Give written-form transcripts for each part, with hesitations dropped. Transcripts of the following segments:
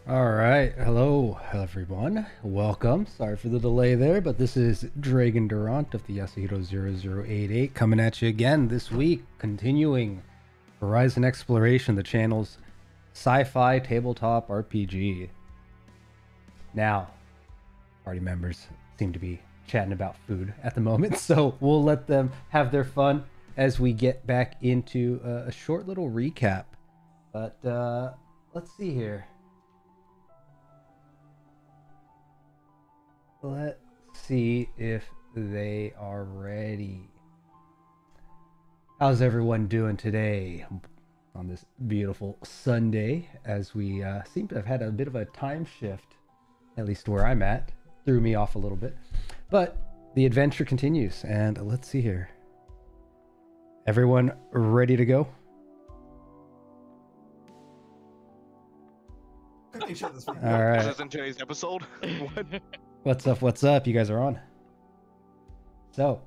All right. Hello, everyone. Welcome. Sorry for the delay there, but this is Dragon Durant of the Yasuhiro 0088 coming at you again this week, continuing Horizon Exploration, the channel's sci-fi tabletop RPG. Now, party members seem to be chatting about food at the moment, so we'll let them have their fun as we get back into a short little recap. But let's see here. Let's see if they are ready. How's everyone doing today on this beautiful Sunday, as we seem to have had a bit of a time shift, at least where I'm at. Threw me off a little bit. But the adventure continues, and let's see here. Everyone ready to go? All right. This isn't today's episode. What? What's up? What's up? You guys are on. So,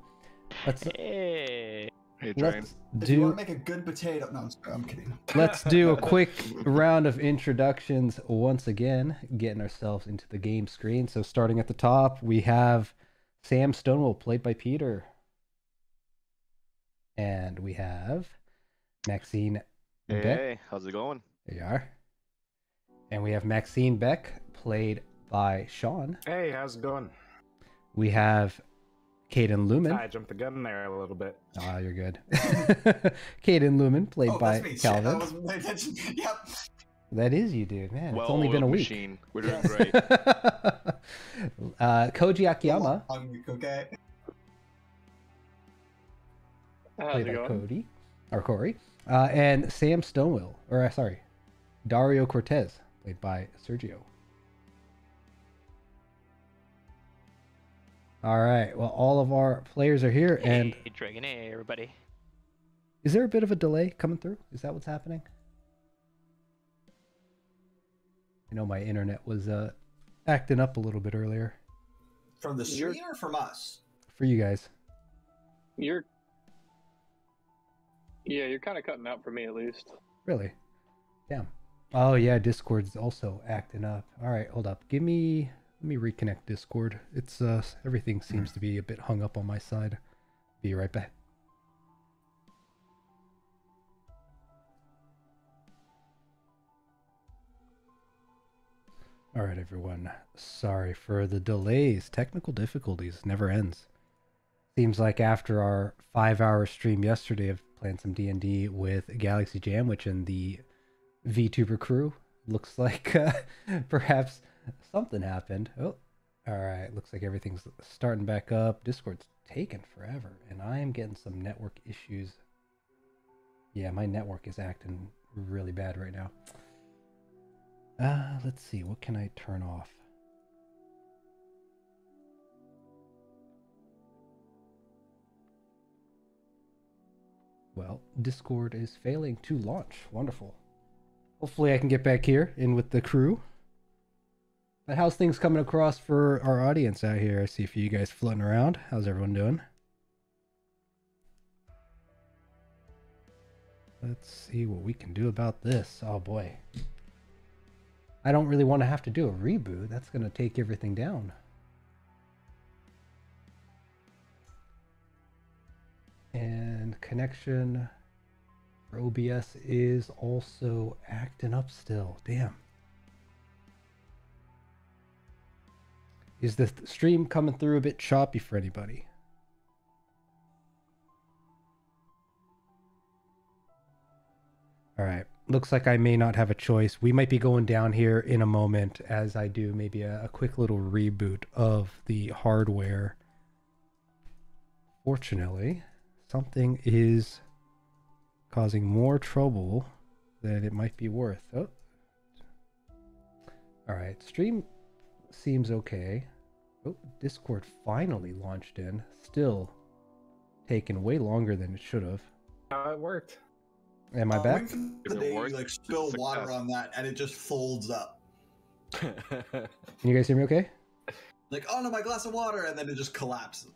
let's Hey, Train. let's If you want do to make a good potato, no, I'm kidding. let's do a quick round of introductions once again, getting ourselves into the game screen. So, starting at the top, we have Sam Stonewall, played by Peter, and we have Maxine Beck. Hey, how's it going? There you are. And we have Maxine Beck, played by Sean. Hey, how's it going? We have Caden Lumen. I jumped the gun there a little bit. Ah, you're good. Caden Lumen, played by that's me. Shit, Calvin. I wasn't paying attention. Yep. That is you, dude. Man, it's Well, only been a week. machine. We're doing Yes. great. Koji Akiyama, Okay. How's played it by going? Cody, or Corey, and Sam Stonewall, or sorry, Dario Cortez, played by Sergio. All right. Well, all of our players are here, and Hey, Dragon, hey, everybody. is there a bit of a delay coming through? Is that what's happening? I know my internet was acting up a little bit earlier From the You're- stream or from us? for you guys. You're kind of cutting out for me at least. Really? Damn. Oh yeah, Discord's also acting up. All right, hold up. Let me reconnect Discord. It's everything seems to be a bit hung up on my side. Be right back. All right, everyone. Sorry for the delays. Technical difficulties never ends. Seems like after our 5-hour stream yesterday of playing some D&D with Galaxy Jamwich and the VTuber crew, looks like perhaps something happened. Oh, all right. Looks like everything's starting back up. Discord's taking forever, and I am getting some network issues. Yeah, my network is acting really bad right now. Let's see. What can I turn off? Well, Discord is failing to launch. Wonderful. Hopefully I can get back here in with the crew. But how's things coming across for our audience out here? I see a few of you guys floating around. How's everyone doing? Let's see what we can do about this. Oh boy. I don't really want to have to do a reboot. That's going to take everything down. And connection for OBS is also acting up still. Damn. Is the stream coming through a bit choppy for anybody? All right. Looks like I may not have a choice. We might be going down here in a moment as I do maybe a quick little reboot of the hardware. Fortunately, something is causing more trouble than it might be worth. Oh. All right. Stream seems okay. Oh, Discord finally launched in. Still taking way longer than it should have. It worked. Am I back? Wait for the If it day you works, like it's a spill success. water on that and it just folds up. Can you guys hear me okay? Like, oh no, my glass of water, and then it just collapses.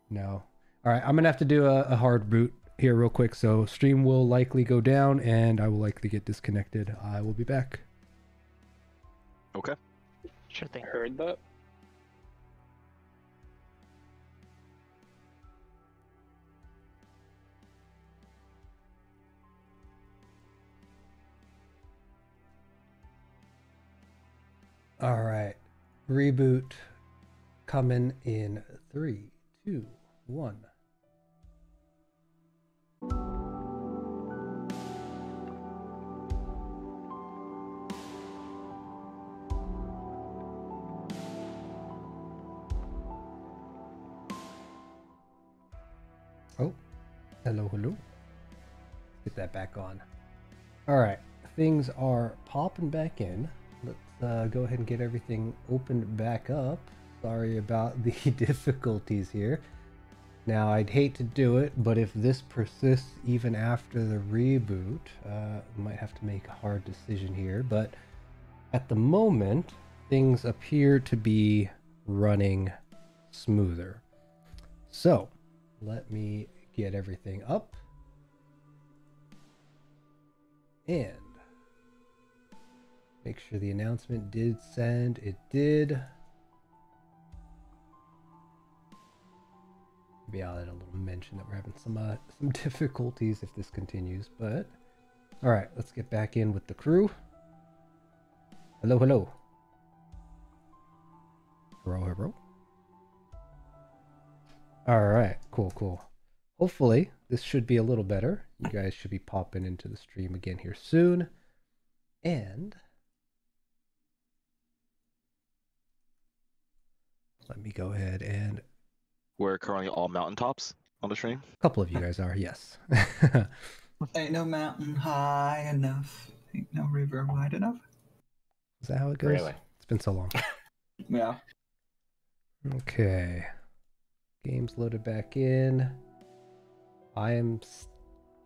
No. All right, I'm gonna have to do a hard boot here real quick. So stream will likely go down and I will likely get disconnected. I will be back. Sure thing. Heard that. All right. Reboot coming in 3, 2, 1. Oh, hello, hello. Get that back on. All right, things are popping back in. Let's go ahead and get everything opened back up. Sorry about the difficulties here. Now, I'd hate to do it, but if this persists even after the reboot, might have to make a hard decision here. But at the moment, things appear to be running smoother. So, let me get everything up. And make sure the announcement did send. It did. Maybe I'll add a little mention that we're having some difficulties if this continues. But all right, let's get back in with the crew. Hello, hello. Hello, hello. All right, cool, cool. Hopefully this should be a little better. You guys should be popping into the stream again here soon. And let me go ahead and... We're currently all mountaintops on the stream. A couple of you guys are, yes. Ain't no mountain high enough. Ain't no river wide enough. Is that how it goes? Really? It's been so long. Yeah. Okay. Game's loaded back in. I am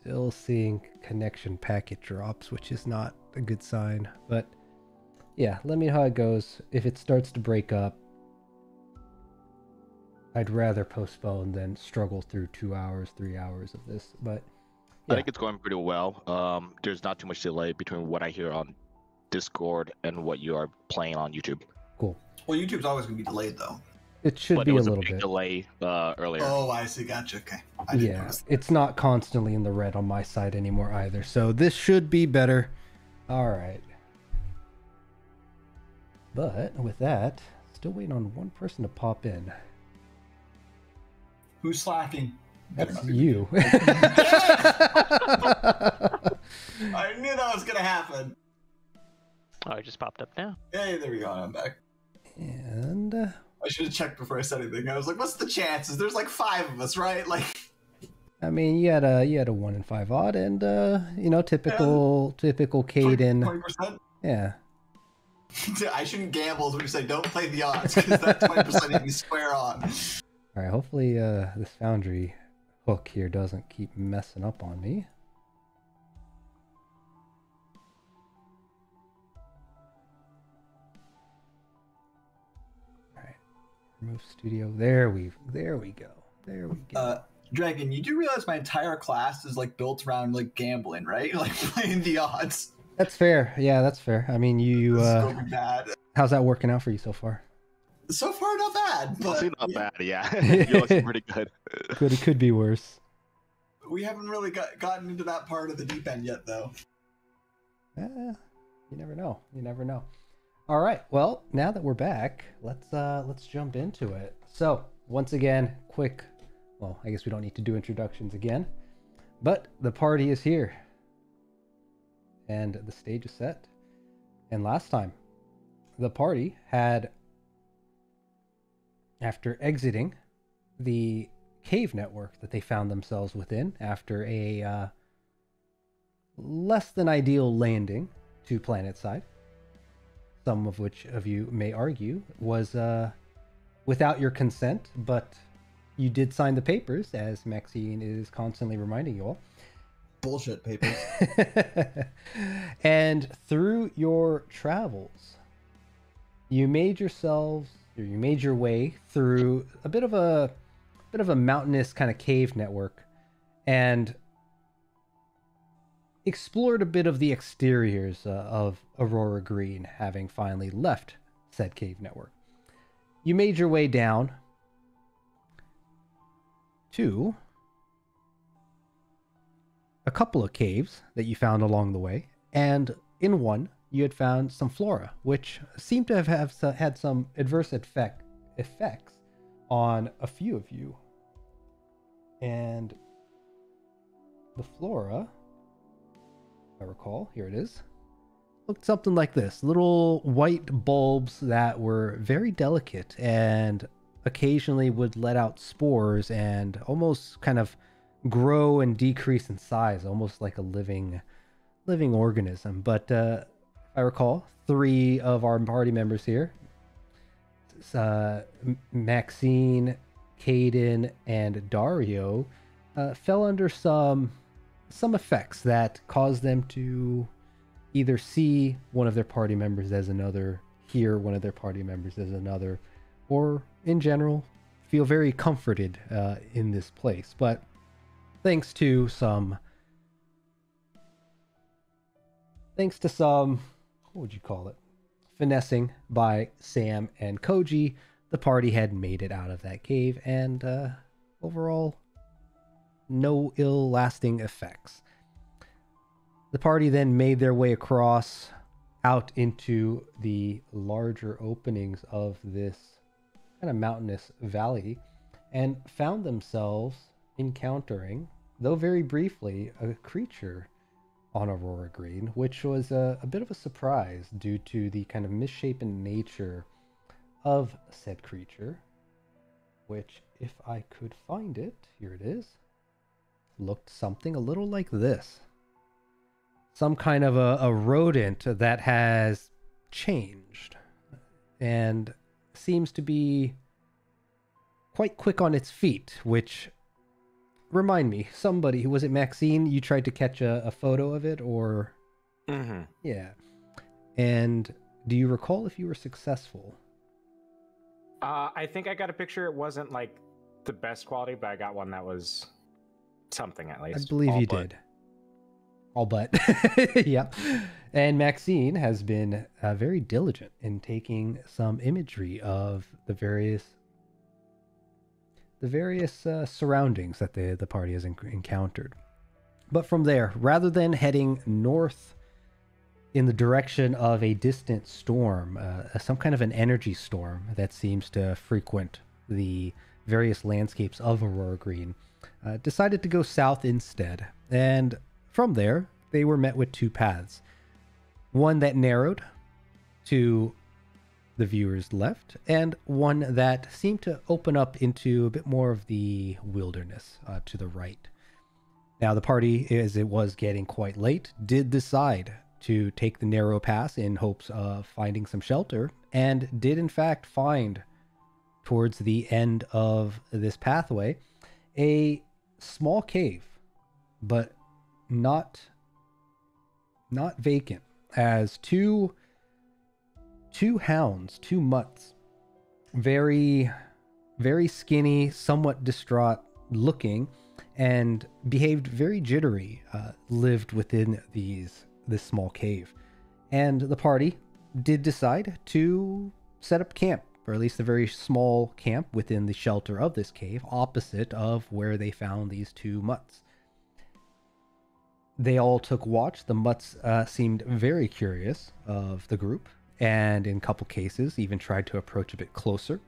still seeing connection packet drops, which is not a good sign. But yeah, let me know how it goes. If it starts to break up, I'd rather postpone than struggle through 2 hours, 3 hours of this. But I think it's going pretty well. There's not too much delay between what I hear on Discord and what you are playing on YouTube. Cool. Well, YouTube's always going to be delayed, though. It should But be there a was a little big bit. delay earlier. Oh, I see. Gotcha. Okay. I didn't Yeah, notice. it's not constantly in the red on my side anymore either. So this should be better. All right. But with that, still waiting on one person to pop in. Who's slacking? That's Better not be- you. I knew that was going to happen. Oh, it just popped up now. Hey, there we go. I'm back. And I should have checked before I said anything. I was like, what's the chances? There's like 5 of us, right? Like, I mean, you had a 1 in 5 odd, and you know, typical Caden. 20%? Yeah. I shouldn't gamble when you say don't play the odds, because that 20% hit me square on. All right. Hopefully, this Foundry hook here doesn't keep messing up on me. All right. Remove studio. There we go. There we go. Dragon, you do realize my entire class is like built around like gambling, right? Like playing the odds. That's fair. Yeah, that's fair. I mean, you This is gonna be bad. how's that working out for you so far? So far, not bad. But Honestly, not yeah, bad, yeah. You're looking pretty good. Could be worse. we haven't really gotten into that part of the deep end yet, though. You never know. You never know. All right. Well, now that we're back, let's jump into it. So, once again, quick. Well, I guess we don't need to do introductions again, but the party is here, and the stage is set. And last time, the party had, after exiting the cave network that they found themselves within after a less than ideal landing to PlanetSide, some of which of you may argue was without your consent, but you did sign the papers, as Maxine is constantly reminding you all. Bullshit papers. And through your travels, you made your way through a bit of a mountainous kind of cave network, and explored a bit of the exteriors of Aurora Green, having finally left said cave network. You made your way down to a couple of caves that you found along the way, and in one you had found some flora, which seemed to have had some adverse effects on a few of you. And the flora, if I recall, here it is, looked something like this. Little white bulbs that were very delicate and occasionally would let out spores and almost kind of grow and decrease in size, almost like a living organism. But if I recall, 3 of our party members here, Maxine, Caden, and Dario, fell under some effects that caused them to either see one of their party members as another, hear one of their party members as another, or in general feel very comforted in this place. But thanks to some, what would you call it, finessing by Sam and Koji, the party had made it out of that cave, and overall, no ill-lasting effects. The party then made their way across out into the larger openings of this kind of mountainous valley and found themselves encountering, though very briefly, a creature on Aurora Green, which was a bit of a surprise due to the kind of misshapen nature of said creature, which, if I could find it, here it is, looked something a little like this. Some kind of a rodent that has changed and seems to be quite quick on its feet, which, remind me, somebody, was it Maxine? You tried to catch a photo of it, or? Mm-hmm. Yeah. And do you recall if you were successful? I think I got a picture. It wasn't like the best quality, but I got one that was something at least. I believe you did. All but. Yep. And Maxine has been very diligent in taking some imagery of the various surroundings that the party has encountered. But from there, rather than heading north in the direction of a distant storm, some kind of an energy storm that seems to frequent the various landscapes of Aurora Green, decided to go south instead. And from there, they were met with 2 paths. One that narrowed to the viewer's left, and one that seemed to open up into a bit more of the wilderness to the right. Now, the party, as it was getting quite late, did decide to take the narrow path in hopes of finding some shelter, and did in fact find, towards the end of this pathway, a small cave, but not vacant, as two hounds, 2 mutts, very skinny, somewhat distraught looking, and behaved very jittery, lived within this small cave. And the party did decide to set up camp, or at least a very small camp within the shelter of this cave, opposite of where they found these 2 mutts. They all took watch. The mutts seemed very curious of the group, and in a couple cases even tried to approach a bit closer.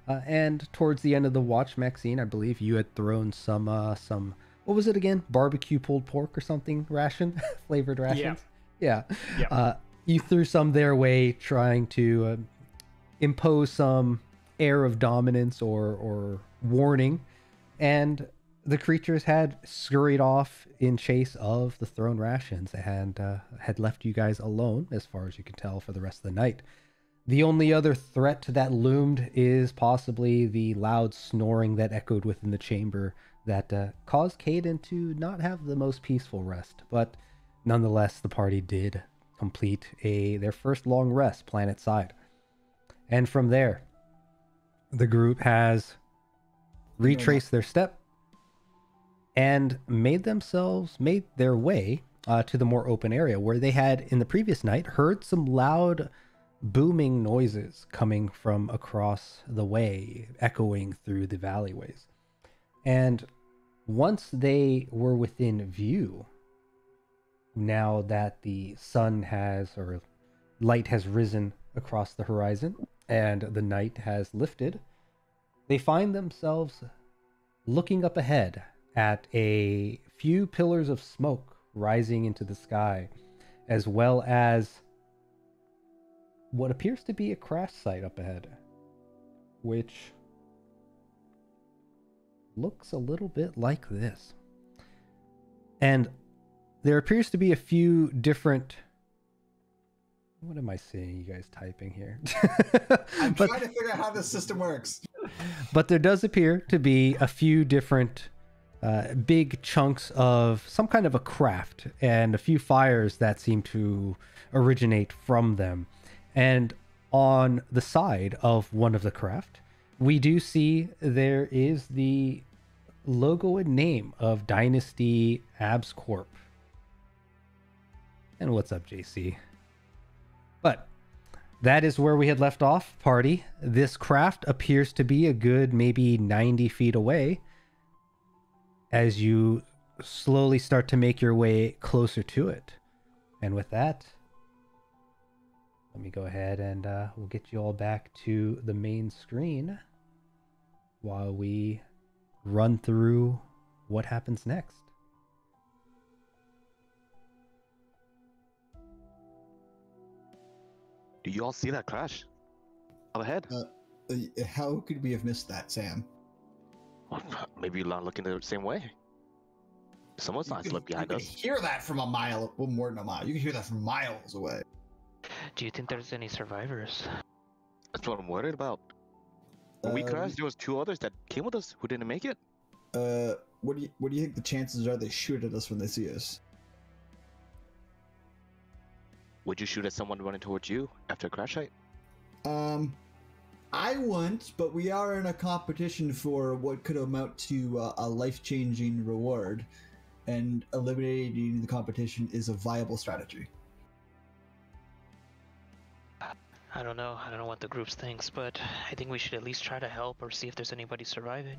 And towards the end of the watch, Maxine, I believe you had thrown some what was it again? Barbecue pulled pork or something ration? Flavored rations? Yeah. You threw some their way, trying to impose some air of dominance or warning, and the creatures had scurried off in chase of the thrown rations and had left you guys alone, as far as you can tell, for the rest of the night. The only other threat that loomed is possibly the loud snoring that echoed within the chamber that caused Caden to not have the most peaceful rest. But nonetheless, the party did complete their first long rest planet-side. And from there, the group has retraced their step and made their way to the more open area where they had in the previous night heard some loud booming noises coming from across the way, echoing through the valleyways. And once they were within view, now that the sun has, or light has risen across the horizon and the night has lifted, they find themselves looking up ahead at a few pillars of smoke rising into the sky, as well as what appears to be a crash site up ahead, which looks a little bit like this. And there appears to be a few different... What am I seeing you guys typing here? I'm trying to figure out how this system works. But there does appear to be a few different big chunks of some kind of a craft and a few fires that seem to originate from them. And on the side of one of the craft, we do see there is the logo and name of Dynasty Abs Corp. And what's up, JC? But that is where we had left off, party. This craft appears to be a good maybe 90 feet away as you slowly start to make your way closer to it. And with that, let me go ahead and we'll get you all back to the main screen while we run through what happens next. Do you all see that crash up ahead? How could we have missed that, Sam? Well, maybe you're not looking the same way. Someone's not look behind you us. can hear that from a mile, well, more than a mile. You can hear that from miles away. Do you think there's any survivors? That's what I'm worried about. When we crashed, there was 2 others that came with us who didn't make it. What do you think the chances are they shoot at us when they see us? Would you shoot at someone running towards you after a crash site? I wouldn't, but we are in a competition for what could amount to a life-changing reward, and eliminating the competition is a viable strategy. I don't know. I don't know what the group thinks, but I think we should at least try to help or see if there's anybody surviving.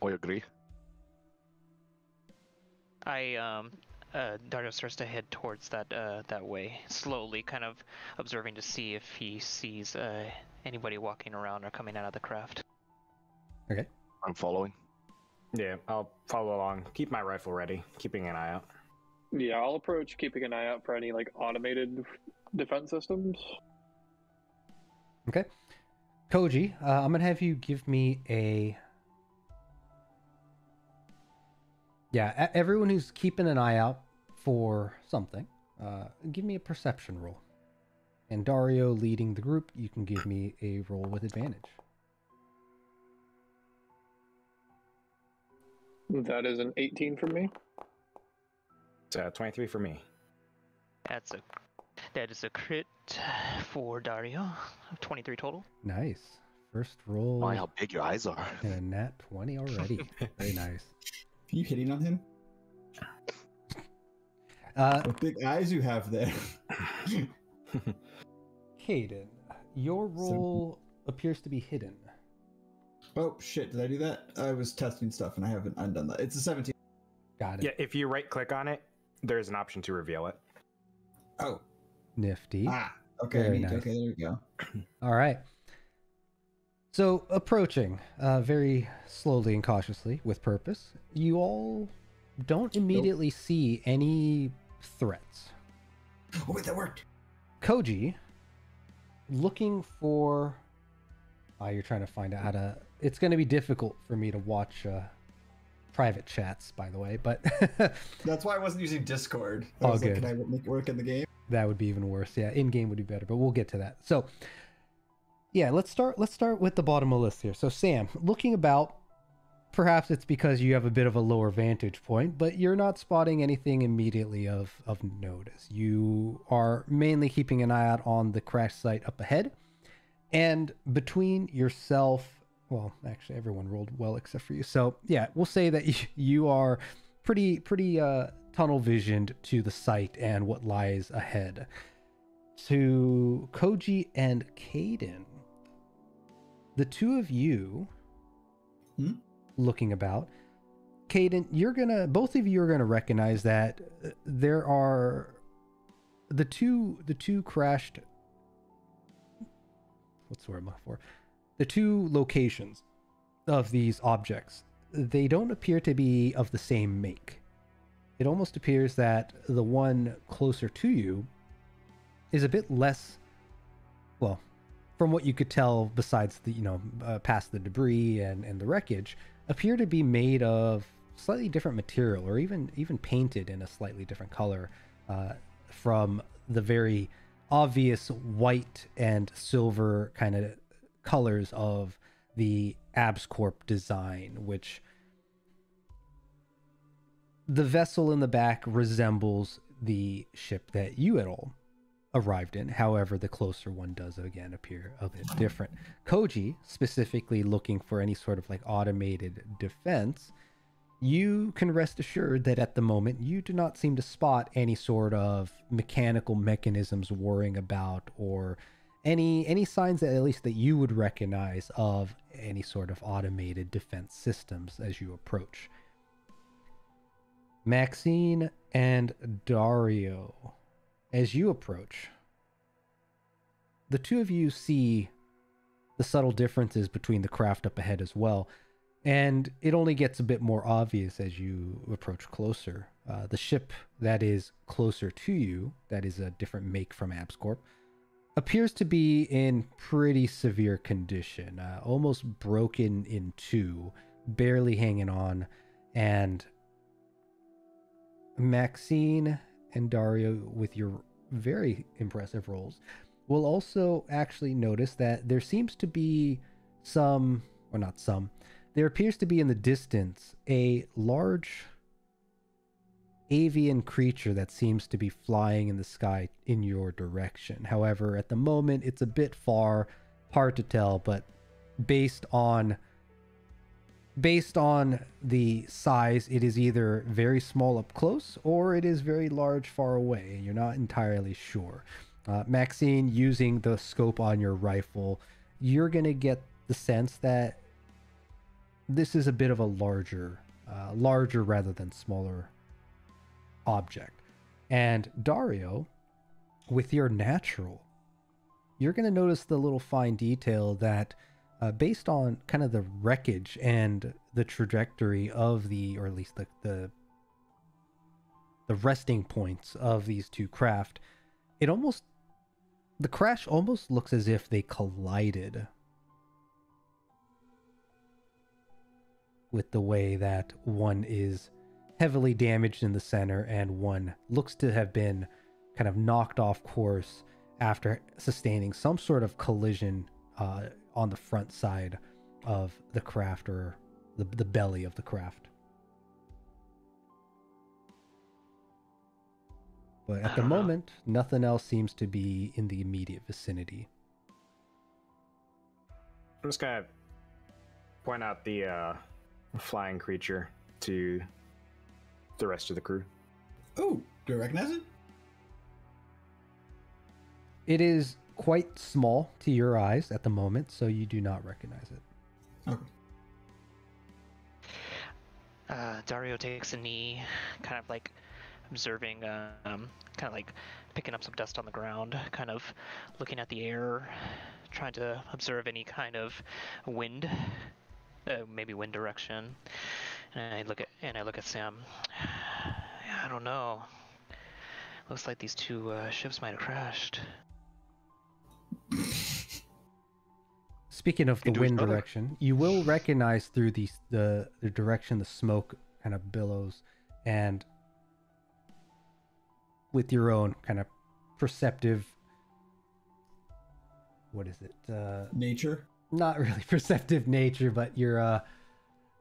I agree. Dario starts to head towards that way, slowly, kind of observing to see if he sees anybody walking around or coming out of the craft. Okay. I'm following. Yeah, I'll follow along. Keep my rifle ready, keeping an eye out. Yeah, I'll approach keeping an eye out for any like automated defense systems. Okay. Koji, I'm going to have you give me a... Yeah, everyone who's keeping an eye out for something, give me a perception roll. And Dario leading the group, you can give me a roll with advantage. That is an 18 from me. It's 23 for me. That is a crit for Dario. 23 total. Nice. First roll. My, how big your eyes are. And a nat 20 already. Very nice. Are you hitting on him? What big eyes you have there. Caden, your roll appears to be hidden. Oh shit, did I do that? I was testing stuff and I haven't undone that. It's a 17. Got it. Yeah, if you right click on it, there's an option to reveal it. Oh. Nifty. Okay, Very neat. nice. Okay, there we go. All right. So approaching very slowly and cautiously with purpose, you all don't immediately see any threats. Oh wait, that worked. Koji, looking for... you're trying to find out how to... It's going to be difficult for me to watch private chats, by the way, but... That's why I wasn't using Discord. I All was good. Like, can I make it work in the game? That would be even worse. Yeah, in-game would be better, but we'll get to that. So, yeah, let's start with the bottom of the list here. So, Sam, looking about, perhaps it's because you have a bit of a lower vantage point, but you're not spotting anything immediately of notice. You are mainly keeping an eye out on the crash site up ahead, and between yourself, well, actually, everyone rolled well except for you. So, yeah, we'll say that you are pretty tunnel visioned to the site and what lies ahead. to Koji and Caden. The two of you looking about. Caden, both of you are gonna recognize that there are the two crashed. What's the word I'm looking for? The two locations of these objects. They don't appear to be of the same make. It almost appears that the one closer to you is a bit less, well, from what you could tell, besides the, past the debris and the wreckage, appear to be made of slightly different material, or even painted in a slightly different color from the very obvious white and silver kind of colors of the AbsCorp design, which the vessel in the back resembles the ship that you had all arrived in. However, the closer one does again appear a bit different. Koji, specifically looking for any sort of like automated defense, you can rest assured that at the moment you do not seem to spot any sort of mechanical mechanisms whirring about, or any signs that at least that you would recognize of any sort of automated defense systems as you approach. Maxine and Dario, as you approach, the two of you see the subtle differences between the craft up ahead as well, and it only gets a bit more obvious as you approach closer. The ship that is closer to you, that is a different make from AbsCorp, appears to be in pretty severe condition, almost broken in two, barely hanging on, and Maxine and Dario, with your very impressive rolls, will also actually notice that there seems to be there appears to be in the distance a large avian creature that seems to be flying in the sky in your direction. However, at the moment it's a bit far, hard to tell, but based on the size, it is either very small up close or it is very large far away. You're not entirely sure. Maxine, using the scope on your rifle, you're going to get the sense that this is a bit of a larger rather than smaller object. And Dario, with your natural, you're going to notice the little fine detail that based on kind of the wreckage and the trajectory of or at least the resting points of these two craft, the crash almost looks as if they collided, with the way that one is heavily damaged in the center and one looks to have been kind of knocked off course after sustaining some sort of collision on the front side of the craft, or the belly of the craft. But at the moment, nothing else seems to be in the immediate vicinity. I'm just gonna point out the flying creature to the rest of the crew. Oh, do I recognize it? It is quite small to your eyes at the moment, so you do not recognize it. Okay. Dario takes a knee, kind of like observing, kind of like picking up some dust on the ground, kind of looking at the air, trying to observe any kind of wind, maybe wind direction. And I look at Sam. I don't know. Looks like these two ships might have crashed. Speaking of the wind direction, you will recognize through the direction the smoke kind of billows, and with your own kind of perceptive, what is it? Nature? Not really perceptive nature, but your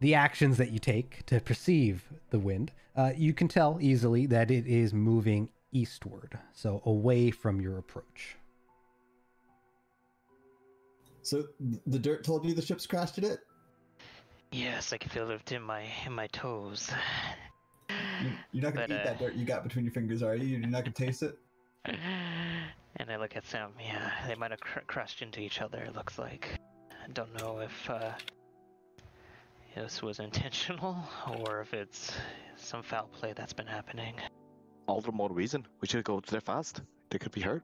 the actions that you take to perceive the wind, you can tell easily that it is moving eastward, so away from your approach. So the dirt told you the ship's crashed at it? Yes, I can feel it in my toes. You're not going to eat that dirt you got between your fingers, are you? You're not going to taste it? And I look at Sam. Yeah, they might have crashed into each other. It looks like. I don't know if this was intentional or if it's some foul play that's been happening. All the more reason we should go there fast. They could be hurt.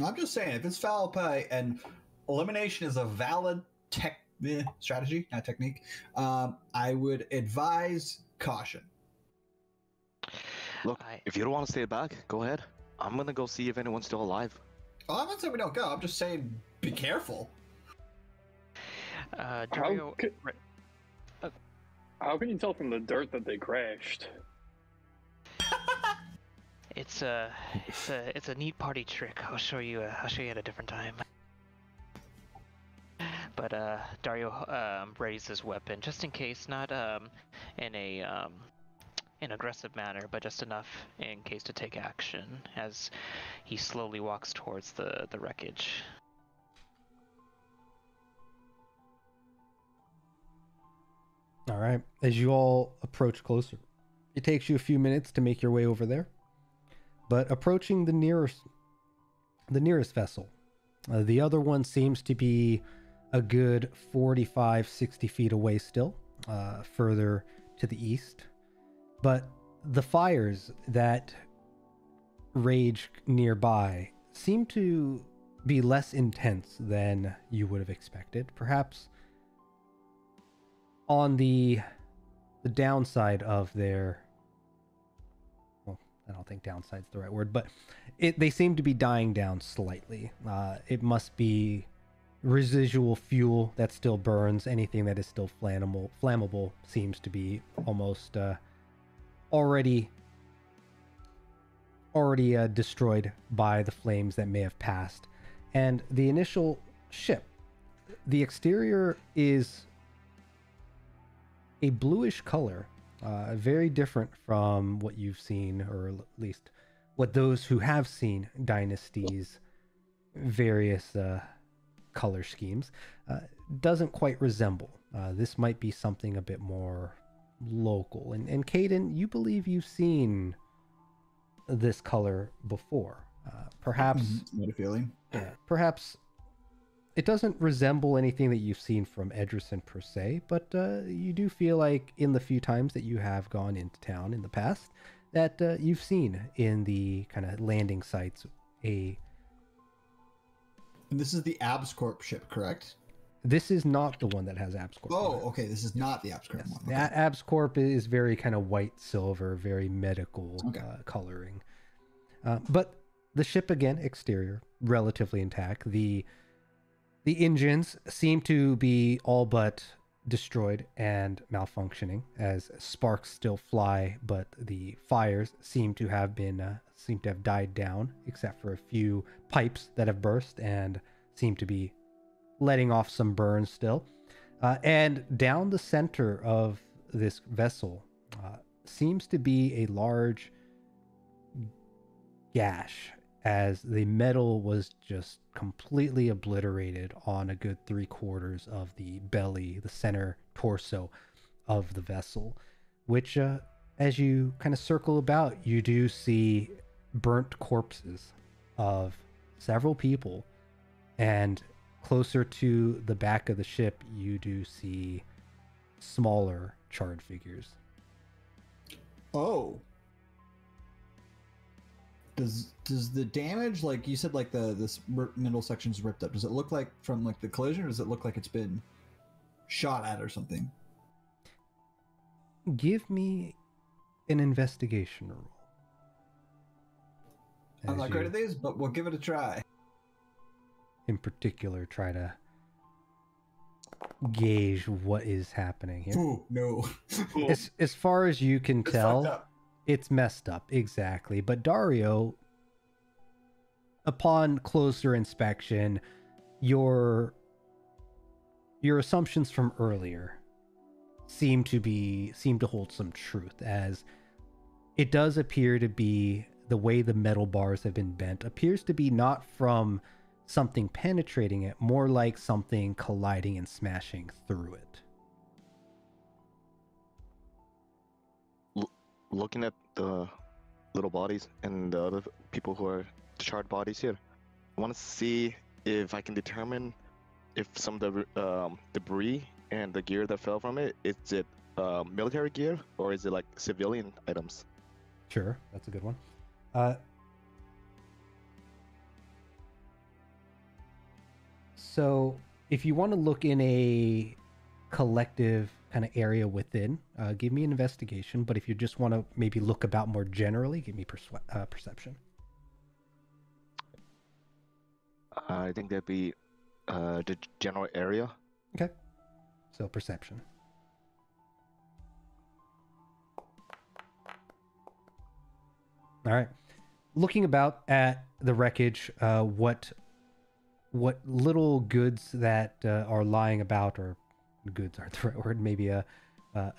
I'm just saying, if it's foul play and elimination is a valid strategy, not technique, I would advise caution. Look, if you don't want to stay back, go ahead. I'm gonna go see if anyone's still alive. Oh, I'm not saying we don't go. I'm just saying, be careful. Dario, How can you tell from the dirt that they crashed? it's a neat party trick. I'll show you at a different time. But Dario readies his weapon just in case, not in a an aggressive manner, but just enough in case to take action as he slowly walks towards the wreckage. All right. As you all approach closer, it takes you a few minutes to make your way over there. But approaching the nearest vessel, the other one seems to be a good 45, 60 feet away still, further to the east. But the fires that rage nearby seem to be less intense than you would have expected. Perhaps on the downside of their, well, I don't think downside's the right word, but they seem to be dying down slightly. It must be residual fuel that still burns. Anything that is still flammable seems to be almost already destroyed by the flames that may have passed. And the initial ship, the exterior is a bluish color, very different from what you've seen, or at least what those who have seen Dynasty's various color schemes doesn't quite resemble. This might be something a bit more local. And Caden, you believe you've seen this color before. Perhaps What a feeling. perhaps it doesn't resemble anything that you've seen from Edgerson per se, but you do feel like in the few times that you have gone into town in the past that you've seen in the kind of landing sites And this is the AbsCorp ship, correct? This is not the one that has AbsCorp. Oh, okay. This is not the AbsCorp one. Okay. AbsCorp is very kind of white silver, very medical coloring. But the ship, again, exterior, relatively intact. The engines seem to be all but destroyed and malfunctioning as sparks still fly, but the fires seem to have died down, except for a few pipes that have burst and seem to be letting off some burns still. And down the center of this vessel seems to be a large gash, as the metal was just completely obliterated on a good 3/4 of the belly, the center torso of the vessel, which as you kind of circle about, you do see burnt corpses of several people, and closer to the back of the ship you do see smaller charred figures. Oh. Does the damage, like you said, like this middle section's ripped up, does it look like from like the collision, or does it look like it's been shot at or something? Give me an investigation roll. I'm not great at these, but we'll give it a try. In particular, try to gauge what is happening here. Ooh, no. As far as you can It's tell, fucked up. it's messed up, exactly. But Dario, upon closer inspection, your assumptions from earlier seem to hold some truth, as it does appear to be the way the metal bars have been bent appears to be not from something penetrating it, more like something colliding and smashing through it. Looking at the little bodies and the other people who are charred bodies here. I want to see if I can determine if some of the debris and the gear that fell from it, is it military gear or is it like civilian items? Sure, that's a good one. So if you want to look in a collective kind of area within, give me an investigation. But if you just want to maybe look about more generally, give me perception. I think that'd be the general area. Okay. So perception. All right. Looking about at the wreckage, what little goods that are lying about, or goods aren't the right word, maybe a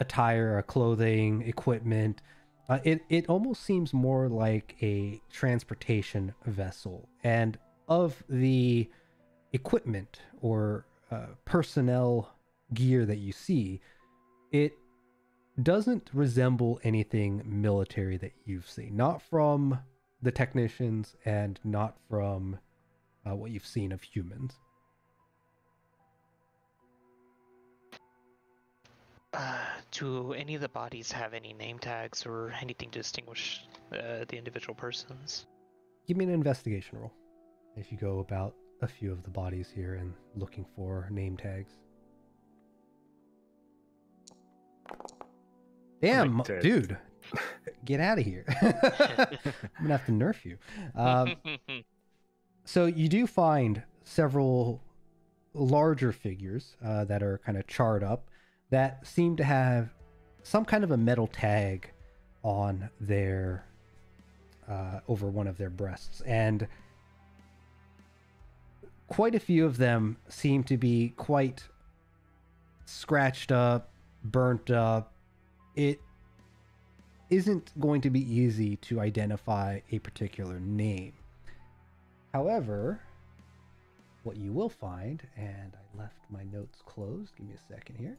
tire, a clothing, equipment. It almost seems more like a transportation vessel. And of the equipment or personnel gear that you see, it doesn't resemble anything military that you've seen. Not from the technicians and not from what you've seen of humans. Do any of the bodies have any name tags or anything to distinguish the individual persons? Give me an investigation roll if you go about a few of the bodies here and looking for name tags. Damn, dude. Get out of here. I'm gonna have to nerf you. So you do find several larger figures that are kind of charred up that seem to have some kind of a metal tag on their over one of their breasts, and quite a few of them seem to be quite scratched up, burnt up. It isn't going to be easy to identify a particular name. However, what you will find, and I left my notes closed, give me a second here.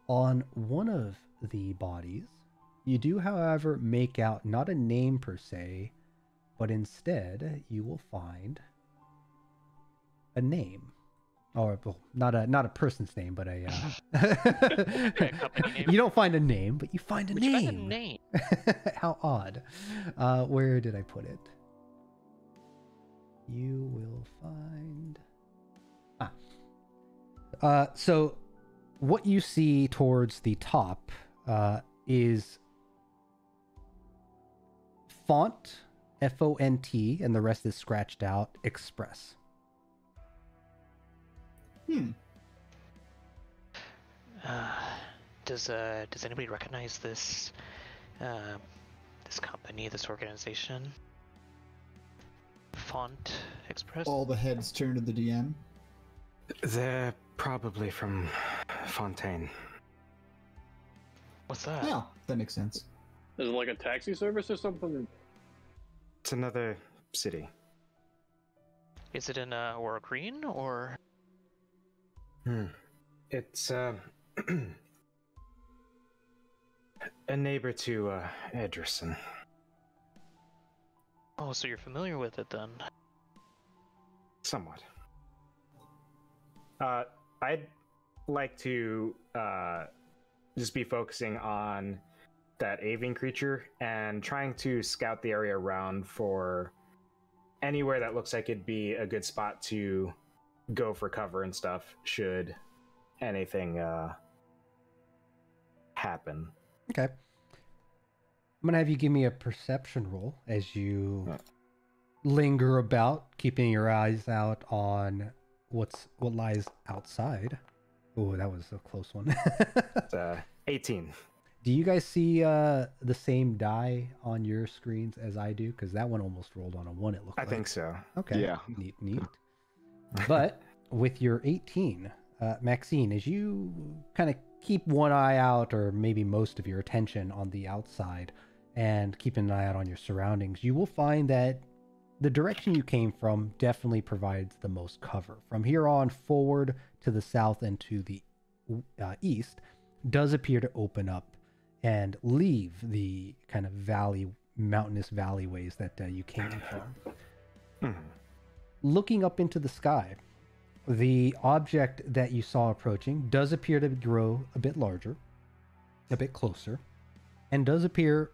On one of the bodies, you do, however, make out not a name per se, but instead you will find a name. Or well, not a person's name, but a company name. You don't find a name, but you find a But name. you find a name. How odd. Where did I put it? You will find... So what you see towards the top is font, F-O-N-T, and the rest is scratched out, Express. Does anybody recognize this this company, this organization? Font Express? All the heads turn to the DM. They're probably from Fontaine. What's that? Yeah, that makes sense. Is it like a taxi service or something? It's another city. Is it in Aura Green or? It's a neighbor to Edgerson. Oh, so you're familiar with it then? Somewhat. I'd like to just be focusing on that avian creature and trying to scout the area around for anywhere that looks like it'd be a good spot to go for cover and stuff should anything happen. Okay. I'm going to have you give me a perception roll as you linger about, keeping your eyes out on what lies outside. Oh, that was a close one. It's 18. Do you guys see the same die on your screens as I do? Because that one almost rolled on a 1, it looked I like. think so. Okay. Yeah. Neat. But with your 18, Maxine, as you kind of keep one eye out, or maybe most of your attention on the outside, and keep an eye out on your surroundings, you will find that the direction you came from definitely provides the most cover. From here on forward to the south and to the east does appear to open up and leave the kind of mountainous valleyways that you came from. Looking up into the sky, the object that you saw approaching does appear to grow a bit larger, a bit closer, and does appear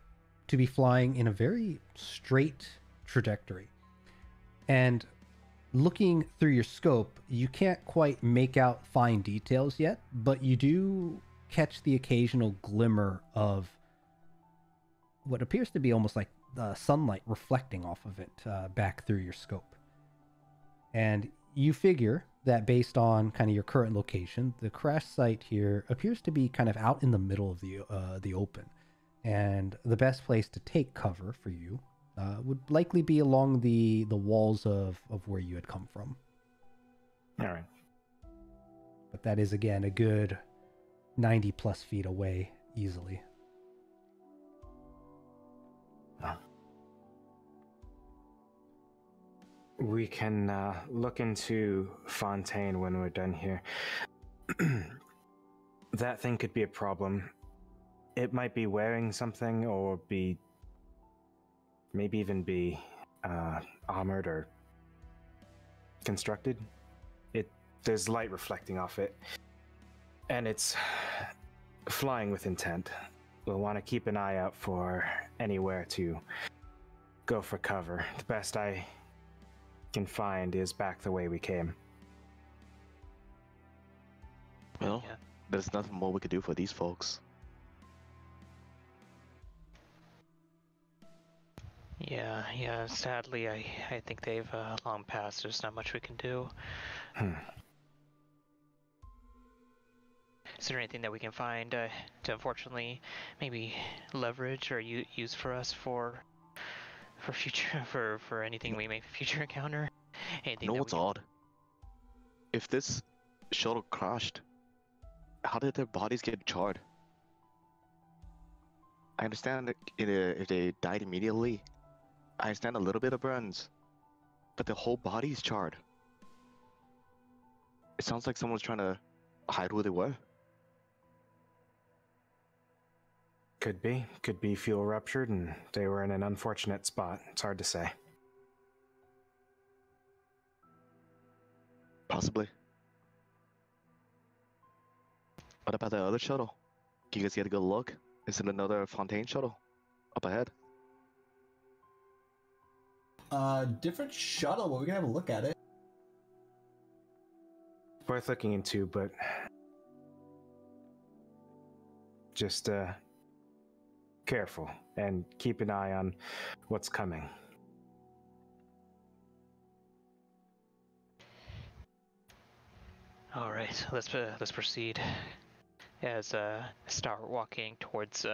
to be flying in a very straight trajectory. And looking through your scope, you can't quite make out fine details yet, but you do catch the occasional glimmer of what appears to be almost like the sunlight reflecting off of it back through your scope. And you figure that based on kind of your current location, the crash site here appears to be kind of out in the middle of the open. And the best place to take cover for you would likely be along the walls of where you had come from. All right. But that is, again, a good 90 plus feet away easily. We can look into Fontaine when we're done here. That thing could be a problem. It might be wearing something, or maybe even be armored or constructed. There's light reflecting off it, and it's flying with intent. We'll want to keep an eye out for anywhere to go for cover. The best I can find is back the way we came. Well, Yeah. there's nothing more we could do for these folks. Yeah, sadly, I think they've long passed. There's not much we can do. Is there anything that we can find to unfortunately maybe leverage or use for us for future for anything we may future encounter? Anything You know that what's we can... odd? If this shuttle crashed, how did their bodies get charred? I understand that if they died immediately, I understand a little bit of burns, but the whole body is charred. It sounds like someone's trying to hide who they were. Could be fuel ruptured and they were in an unfortunate spot. It's hard to say. Possibly. What about the other shuttle? Can you guys get a good look? Is it another Fontaine shuttle up ahead? Different shuttle, but we can have a look at it. Worth looking into, but just careful and keep an eye on what's coming. All right, let's proceed. As start walking towards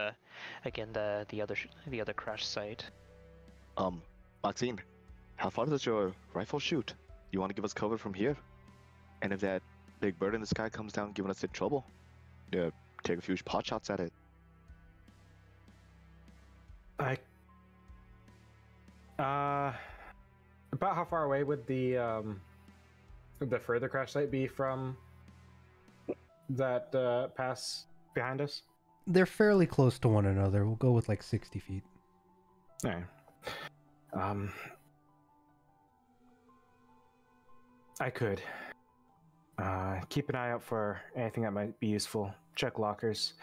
again the other crash site. Maxine, how far does your rifle shoot? You want to give us cover from here? And if that big bird in the sky comes down giving us in trouble, take a few pot shots at it. About how far away would the further crash site be from that pass behind us? They're fairly close to one another. We'll go with like 60 feet. All right. I could keep an eye out for anything that might be useful. Check lockers.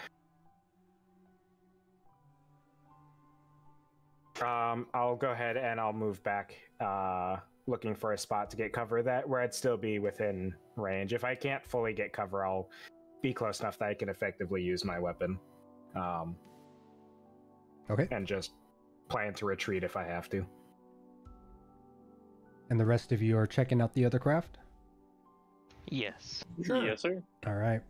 I'll go ahead and I'll move back, looking for a spot to get cover where I'd still be within range. If I can't fully get cover, I'll be close enough that I can effectively use my weapon. Okay. And just plan to retreat if I have to. And the rest of you are checking out the other craft? Yes. Sure. Yes, sir. All right.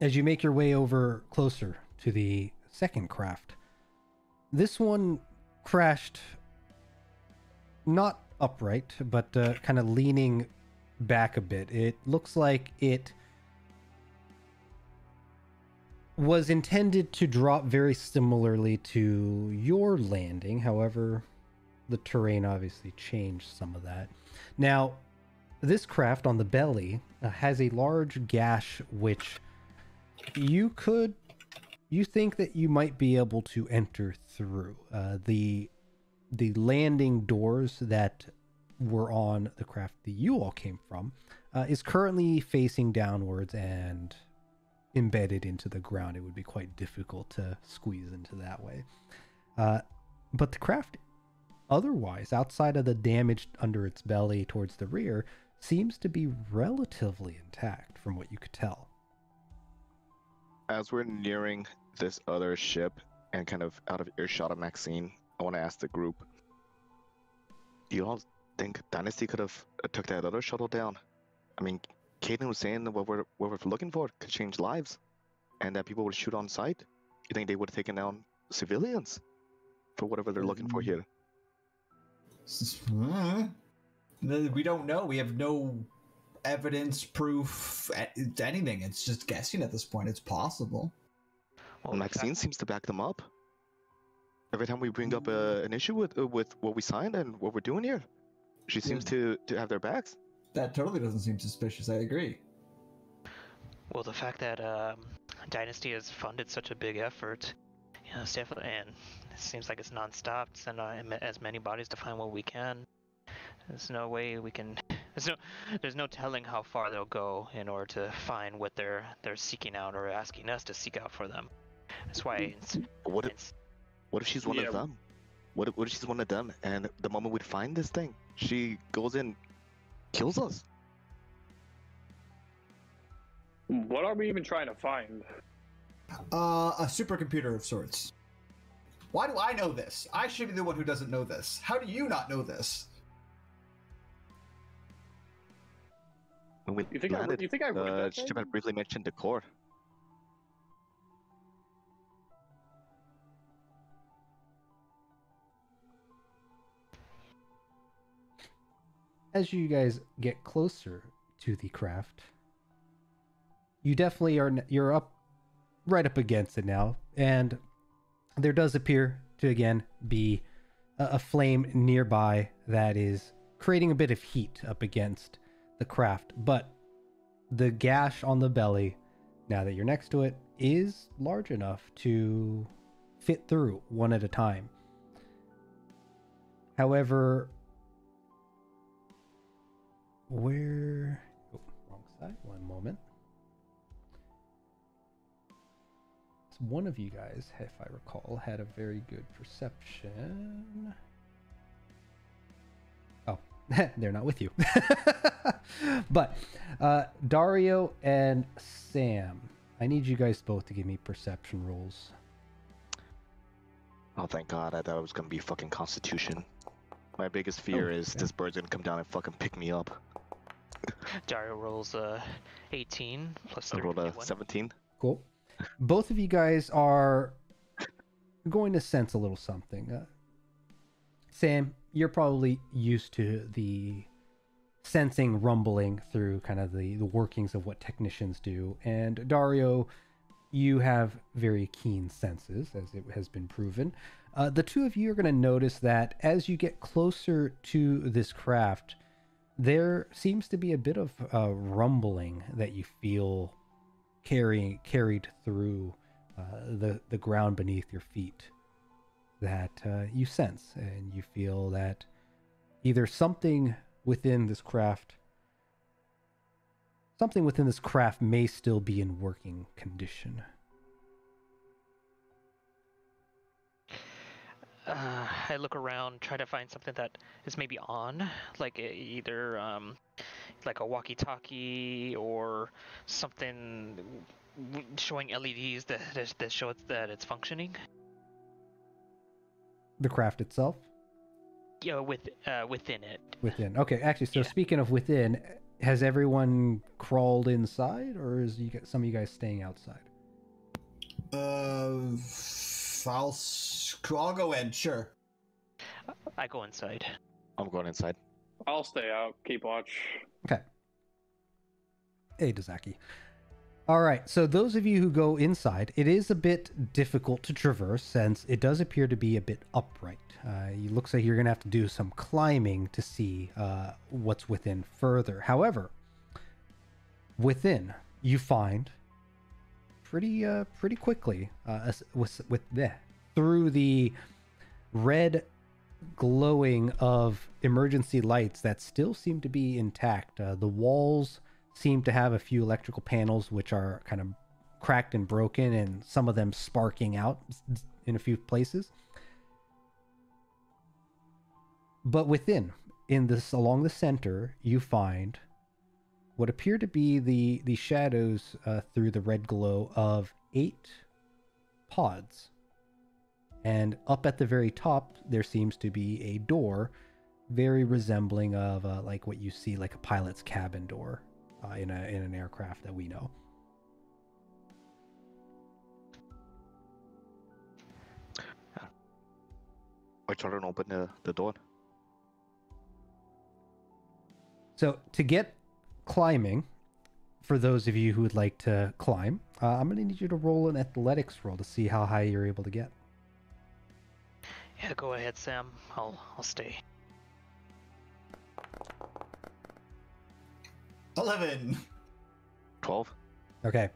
As you make your way over closer to the second craft, this one crashed not upright, but kind of leaning back a bit. It looks like it was intended to drop very similarly to your landing. However, the terrain obviously changed some of that. Now, this craft on the belly has a large gash which you think that you might be able to enter through the landing doors that were on the craft that you all came from is currently facing downwards and embedded into the ground. It would be quite difficult to squeeze into that way. But the craft, otherwise, outside of the damage under its belly towards the rear, seems to be relatively intact from what you could tell. As we're nearing this other ship and kind of out of earshot of Maxine, I want to ask the group, do you all think Dynasty could have took that other shuttle down? I mean, Caden was saying that what we're looking for could change lives, and that people would shoot on sight. You think they would have taken down civilians for whatever they're looking for here? We don't know. We have no evidence, proof, anything. It's just guessing at this point. It's possible. Well, Maxine seems to back them up. Every time we bring up an issue with what we signed and what we're doing here, she seems to have their backs. That totally doesn't seem suspicious. I agree. Well, the fact that Dynasty has funded such a big effort, it's definitely, and it seems like it's non-stop, send as many bodies to find what we can. There's no way we can. There's no telling how far they'll go in order to find what they're seeking out or asking us to seek out for them. That's why. What if she's one of them? What if she's one of them? And the moment we find this thing, she goes in, kills us. What are we even trying to find? A supercomputer of sorts. Why do I know this? I should be the one who doesn't know this. How do you not know this? When we You think I read that thing? Ship had briefly mentioned Decor. As you guys get closer to the craft, you definitely you're right up against it now, and there does appear to again be a flame nearby that is creating a bit of heat up against the craft, but the gash on the belly, now that you're next to it, is large enough to fit through one at a time. However, wrong side, one moment. So one of you guys, if I recall, had a very good perception. Oh, they're not with you. But Dario and Sam, I need you guys both to give me perception rolls. Oh, thank God. I thought it was going to be fucking Constitution. My biggest fear is this bird's going to come down and fucking pick me up. Dario rolls 18 plus I 3. rolled a 17. Cool. Both of you guys are going to sense a little something. Sam, you're probably used to the sensing rumbling through kind of the workings of what technicians do. And Dario, you have very keen senses, as it has been proven. The two of you are going to notice that as you get closer to this craft, there seems to be a bit of rumbling that you feel carried through the ground beneath your feet, that you sense, and you feel that either something within this craft may still be in working condition. I look around, try to find something that is maybe on, like either like a walkie-talkie or something showing LEDs that show that it's functioning. The craft itself? Yeah, within it. Within. Okay, actually, so Yeah. speaking of within, has everyone crawled inside, or is some of you guys staying outside? I'll go in, sure. I go inside. I'm going inside. I'll stay out, keep watch. Okay. Hey, Dazaki. All right, so those of you who go inside, it is a bit difficult to traverse since it does appear to be a bit upright. It looks like you're going to have to do some climbing to see what's within further. However, within, you find pretty quickly through the red glowing of emergency lights that still seem to be intact. The walls seem to have a few electrical panels which are kind of cracked and broken, and some of them sparking out in a few places. But along the center, you find what appear to be the shadows through the red glow of 8 pods. And up at the very top, there seems to be a door, very resembling of like what you see like a pilot's cabin door in an aircraft that we know. I try to open the door. So to get climbing, for those of you who would like to climb, I'm going to need you to roll an athletics roll to see how high you're able to get. Yeah, go ahead, Sam. I'll stay. 11. 12. Okay.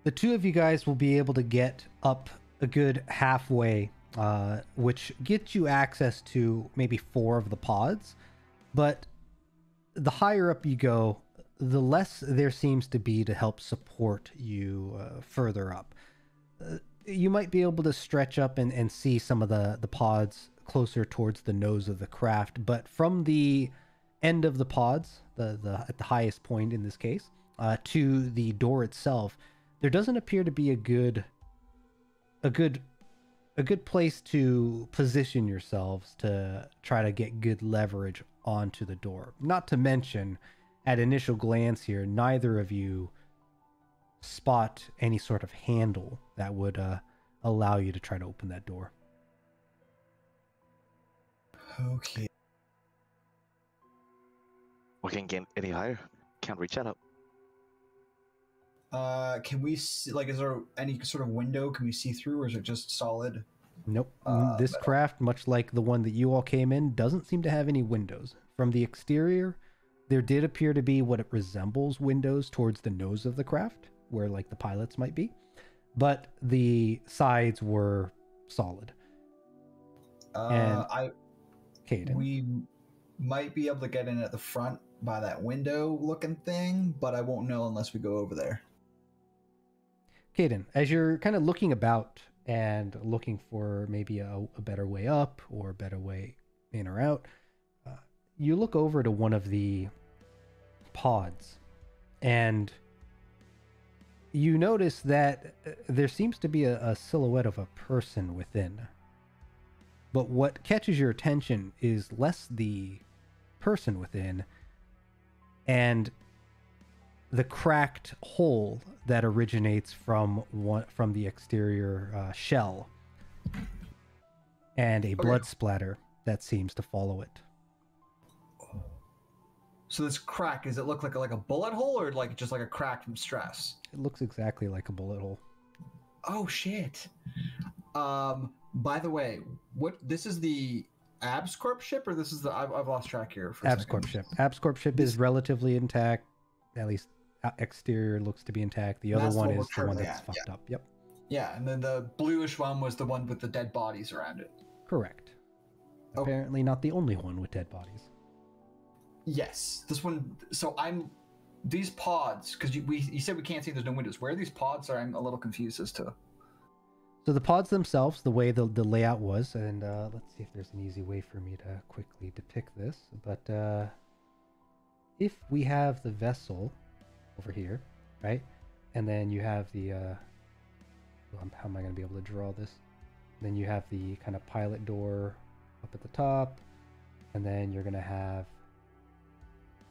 The two of you guys will be able to get up a good halfway, which gets you access to maybe 4 of the pods. But the higher up you go, the less there seems to be to help support you further up. You might be able to stretch up and see some of the pods closer towards the nose of the craft, but from the end of the pods, at the highest point in this case, to the door itself, there doesn't appear to be a good place to position yourselves to try to get good leverage onto the door. Not to mention, at initial glance here, neither of you spot any sort of handle that would allow you to try to open that door. Okay. We can't get any higher. Can't reach that up. Can we see, like, is there any sort of window can we see through, or is it just solid? Nope. This metal. craft, much like the one that you all came in, doesn't seem to have any windows. From the exterior, there did appear to be what it resembles windows towards the nose of the craft, where like the pilots might be, but the sides were solid. Caden, we might be able to get in at the front by that window looking thing, but I won't know unless we go over there. Caden, as you're kind of looking about and looking for maybe a better way up or a better way in or out, you look over to one of the pods and you notice that there seems to be a silhouette of a person within. But what catches your attention is less the person within and the cracked hole that originates from the exterior shell, and a blood splatter that seems to follow it. So this crack, does it look like a bullet hole, or like just like a crack from stress? It looks exactly like a bullet hole. Oh shit. By the way, this is the AbsCorp ship, or this is the I've lost track here for a AbsCorp second. ship. AbsCorp ship is relatively intact. At least exterior looks to be intact. The other one is the one that's fucked up. Yep. Yeah, and then the bluish one was the one with the dead bodies around it. Correct. Oh. Apparently not the only one with dead bodies. Yes, this one. So these pods, because you said we can't see, there's no windows. Where are these pods? I'm a little confused as to. So the pods themselves, the way the layout was, and let's see if there's an easy way for me to quickly depict this. But if we have the vessel over here, right, and then you have the how am I going to be able to draw this? Then you have the kind of pilot door up at the top, and then you're going to have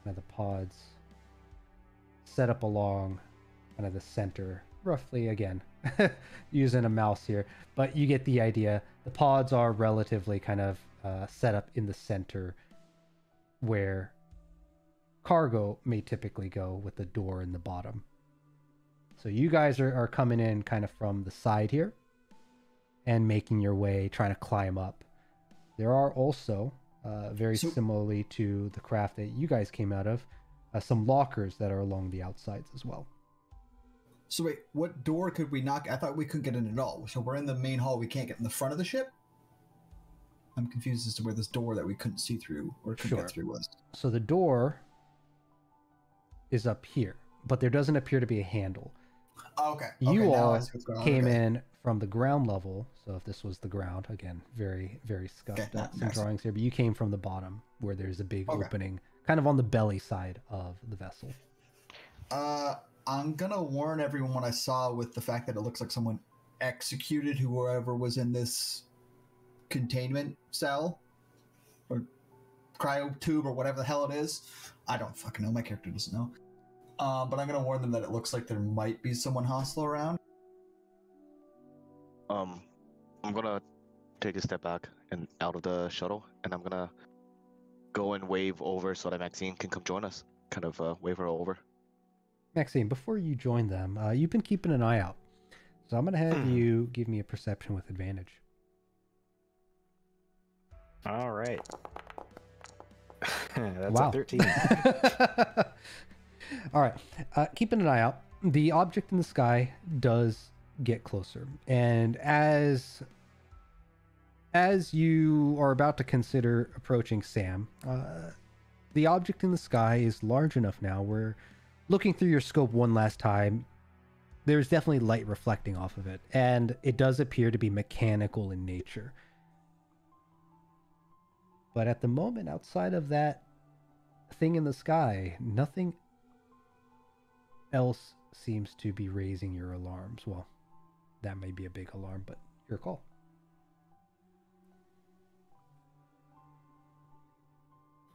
kind of the pods set up along kind of the center, roughly, again, using a mouse here, but you get the idea. The pods are relatively kind of set up in the center where cargo may typically go, with the door in the bottom. So you guys are coming in kind of from the side here and making your way, trying to climb up. There are also, very similarly to the craft that you guys came out of, some lockers that are along the outsides as well. So wait, what door could we knock? I thought we couldn't get in at all. So we're in the main hall. We can't get in the front of the ship. I'm confused as to where this door that we couldn't see through or couldn't get through was. So the door is up here, but there doesn't appear to be a handle. Okay. You now I all see what's going on. came Okay. in from the ground level. So if this was the ground, again, very, very scuffed Okay, up. Some nice. drawings here, but you came from the bottom where there's a big Okay. opening, kind of on the belly side of the vessel. I'm gonna warn everyone what I saw with the fact that it looks like someone executed whoever was in this containment cell or cryo tube or whatever the hell it is. I don't fucking know. My character doesn't know. But I'm gonna warn them that it looks like there might be someone hostile around. I'm gonna take a step back and out of the shuttle, and I'm gonna go and wave over so that Maxine can come join us. Kind of wave her over. Maxine, before you join them, you've been keeping an eye out. So I'm going to have you give me a perception with advantage. All right. That's Wow. a 13. All right. Keeping an eye out. The object in the sky does get closer. And as you are about to consider approaching Sam, the object in the sky is large enough now where, looking through your scope one last time, there's definitely light reflecting off of it. And it does appear to be mechanical in nature. But at the moment, outside of that thing in the sky, nothing else seems to be raising your alarms. Well, that may be a big alarm, but your call.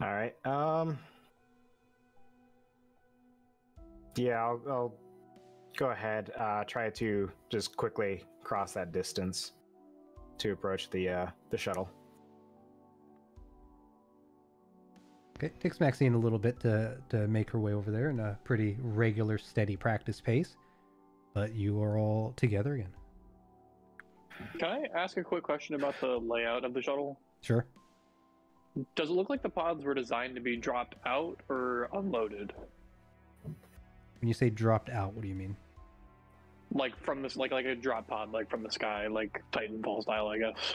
All right. Yeah, I'll go ahead. Try to just quickly cross that distance to approach the shuttle. Okay, it takes Maxine a little bit to make her way over there in a pretty regular, steady practice pace. But you are all together again. Can I ask a quick question about the layout of the shuttle? Sure. Does it look like the pods were designed to be dropped out or unloaded? When you say dropped out, what do you mean? Like from this, like a drop pod, like from the sky, like Titanfall style, I guess.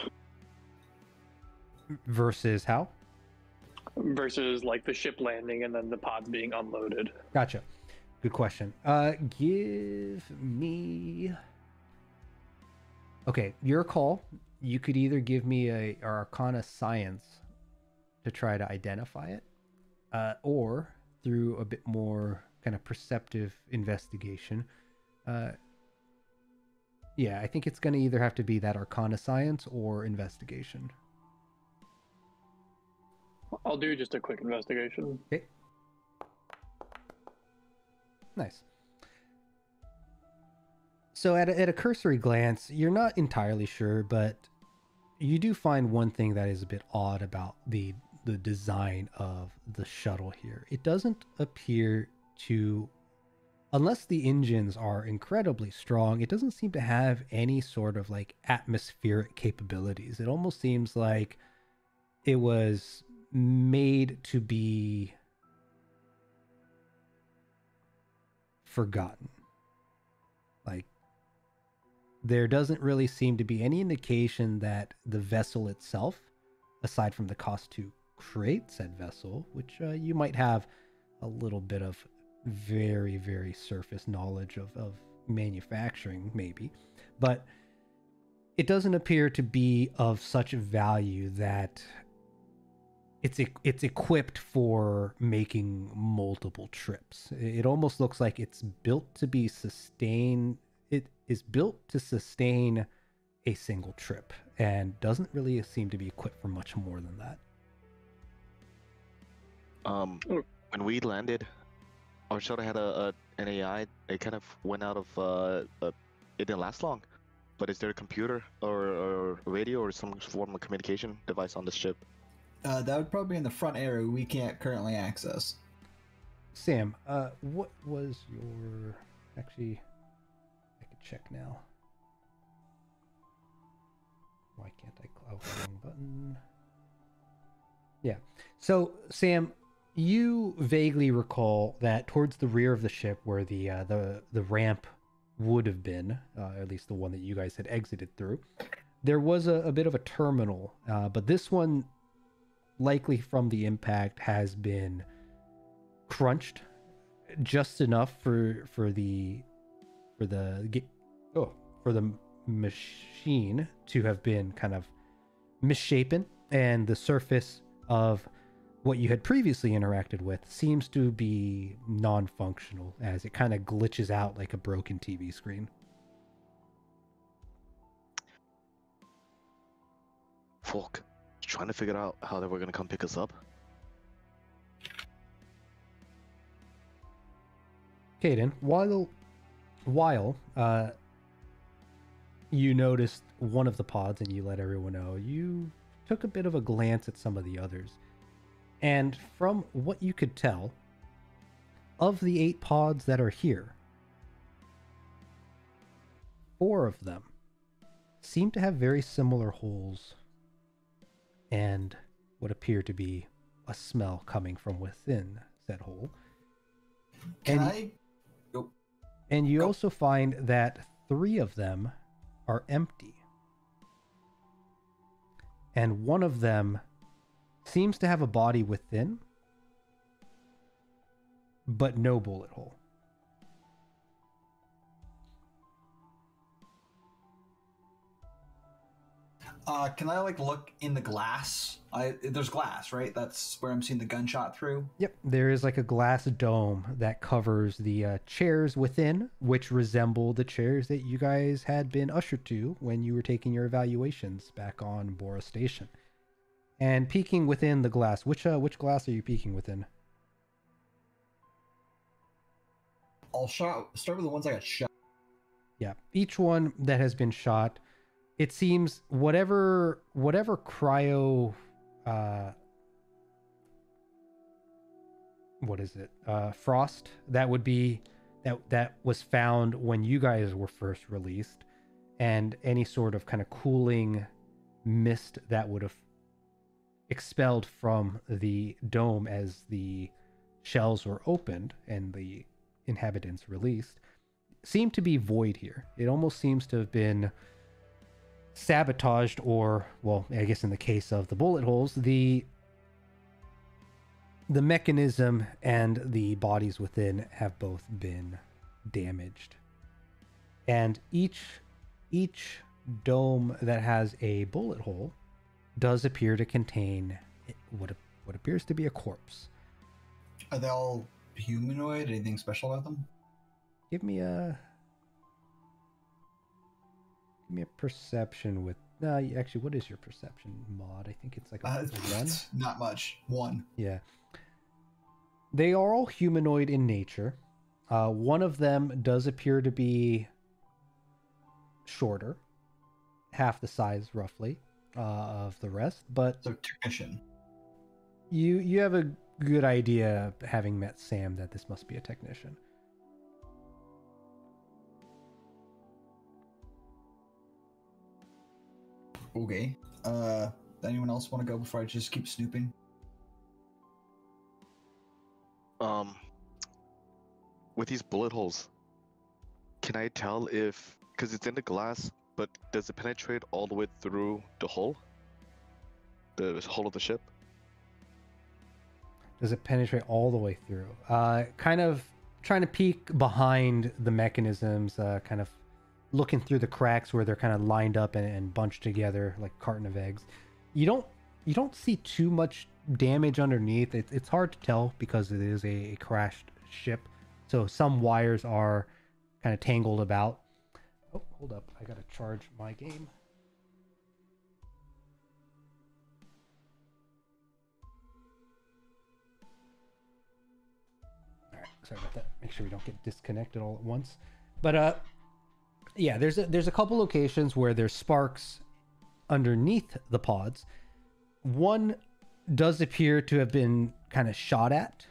Versus how? Versus like the ship landing and then the pods being unloaded. Gotcha. Good question. Give me... Okay, your call. You could either give me a Arcana Science to try to identify it, or through a bit more kind of perceptive investigation. Yeah, I think it's going to either have to be that Arcana Science or investigation. I'll do just a quick investigation. Okay. Nice. So at a cursory glance, you're not entirely sure, but you do find one thing that is a bit odd about the design of the shuttle here. It doesn't appear to, unless the engines are incredibly strong, it doesn't seem to have any sort of like atmospheric capabilities. It almost seems like it was made to be forgotten. Like, there doesn't really seem to be any indication that the vessel itself, aside from the cost to create said vessel, which you might have a little bit of very, very surface knowledge of manufacturing, maybe, but it doesn't appear to be of such value that it's equipped for making multiple trips. It almost looks like it's built to be sustained. It is built to sustain a single trip and doesn't really seem to be equipped for much more than that. When we landed, our shuttle had an AI. It kind of went out of it didn't last long. But is there a computer or radio or some form of communication device on this ship? That would probably be in the front area we can't currently access. Sam, what was your... Actually, I could check now. Why can't I... Oh, wrong button. Yeah. So, Sam, you vaguely recall that towards the rear of the ship where the ramp would have been, at least the one that you guys had exited through, there was a bit of a terminal, but this one, likely from the impact, has been crunched just enough for the machine to have been kind of misshapen, and the surface of what you had previously interacted with seems to be non-functional, as it kind of glitches out like a broken TV screen. Fuck. Trying to figure out how they were gonna come pick us up. Caden, while you noticed one of the pods and you let everyone know, you took a bit of a glance at some of the others. And from what you could tell, of the 8 pods that are here, 4 of them seem to have very similar holes and what appear to be a smell coming from within said hole. And you also find that 3 of them are empty. And one of them seems to have a body within, but no bullet hole. Can I look in the glass? There's glass, right? That's where I'm seeing the gunshot through. Yep, there is like a glass dome that covers the chairs within, which resemble the chairs that you guys had been ushered to when you were taking your evaluations back on Bora Station. And peeking within the glass, which glass are you peeking within? I'll start with the ones I got shot. Yeah, each one that has been shot, it seems whatever cryo, what is it? Frost that would be that was found when you guys were first released, and any sort of kind of cooling mist that would have expelled from the dome as the shells were opened and the inhabitants released, seemed to be void here. It almost seems to have been sabotaged, or, well, I guess in the case of the bullet holes, the mechanism and the bodies within have both been damaged. And each dome that has a bullet hole does appear to contain what appears to be a corpse. Are they all humanoid? Anything special about them? Give me a perception with... actually, what is your perception mod? I think it's like a 1? Not much. 1. Yeah. They are all humanoid in nature. One of them does appear to be shorter, half the size roughly of the rest, but so technician. You have a good idea, having met Sam, that this must be a technician. Okay. Anyone else want to go before I just keep snooping? With these bullet holes, can I tell if, because it's in the glass, but does it penetrate all the way through the hull? The hull of the ship? Does it penetrate all the way through? Kind of trying to peek behind the mechanisms, kind of looking through the cracks where they're kind of lined up and bunched together like a carton of eggs. You don't see too much damage underneath. It's hard to tell because it is a crashed ship. So some wires are kind of tangled about. Oh, hold up. I gotta charge my game. All right, sorry about that. Make sure we don't get disconnected all at once. But yeah, there's a couple locations where there's sparks underneath the pods. One does appear to have been kind of shot at,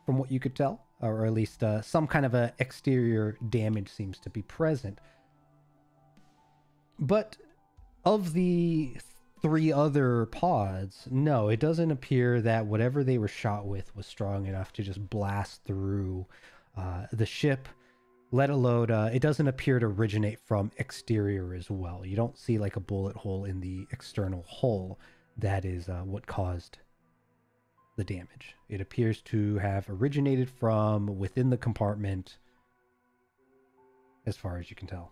from what you could tell, or at least some kind of a exterior damage seems to be present. But of the 3 other pods, no, it doesn't appear that whatever they were shot with was strong enough to just blast through the ship, let alone it doesn't appear to originate from exterior as well. You don't see like a bullet hole in the external hull that is what caused the damage. It appears to have originated from within the compartment, as far as you can tell.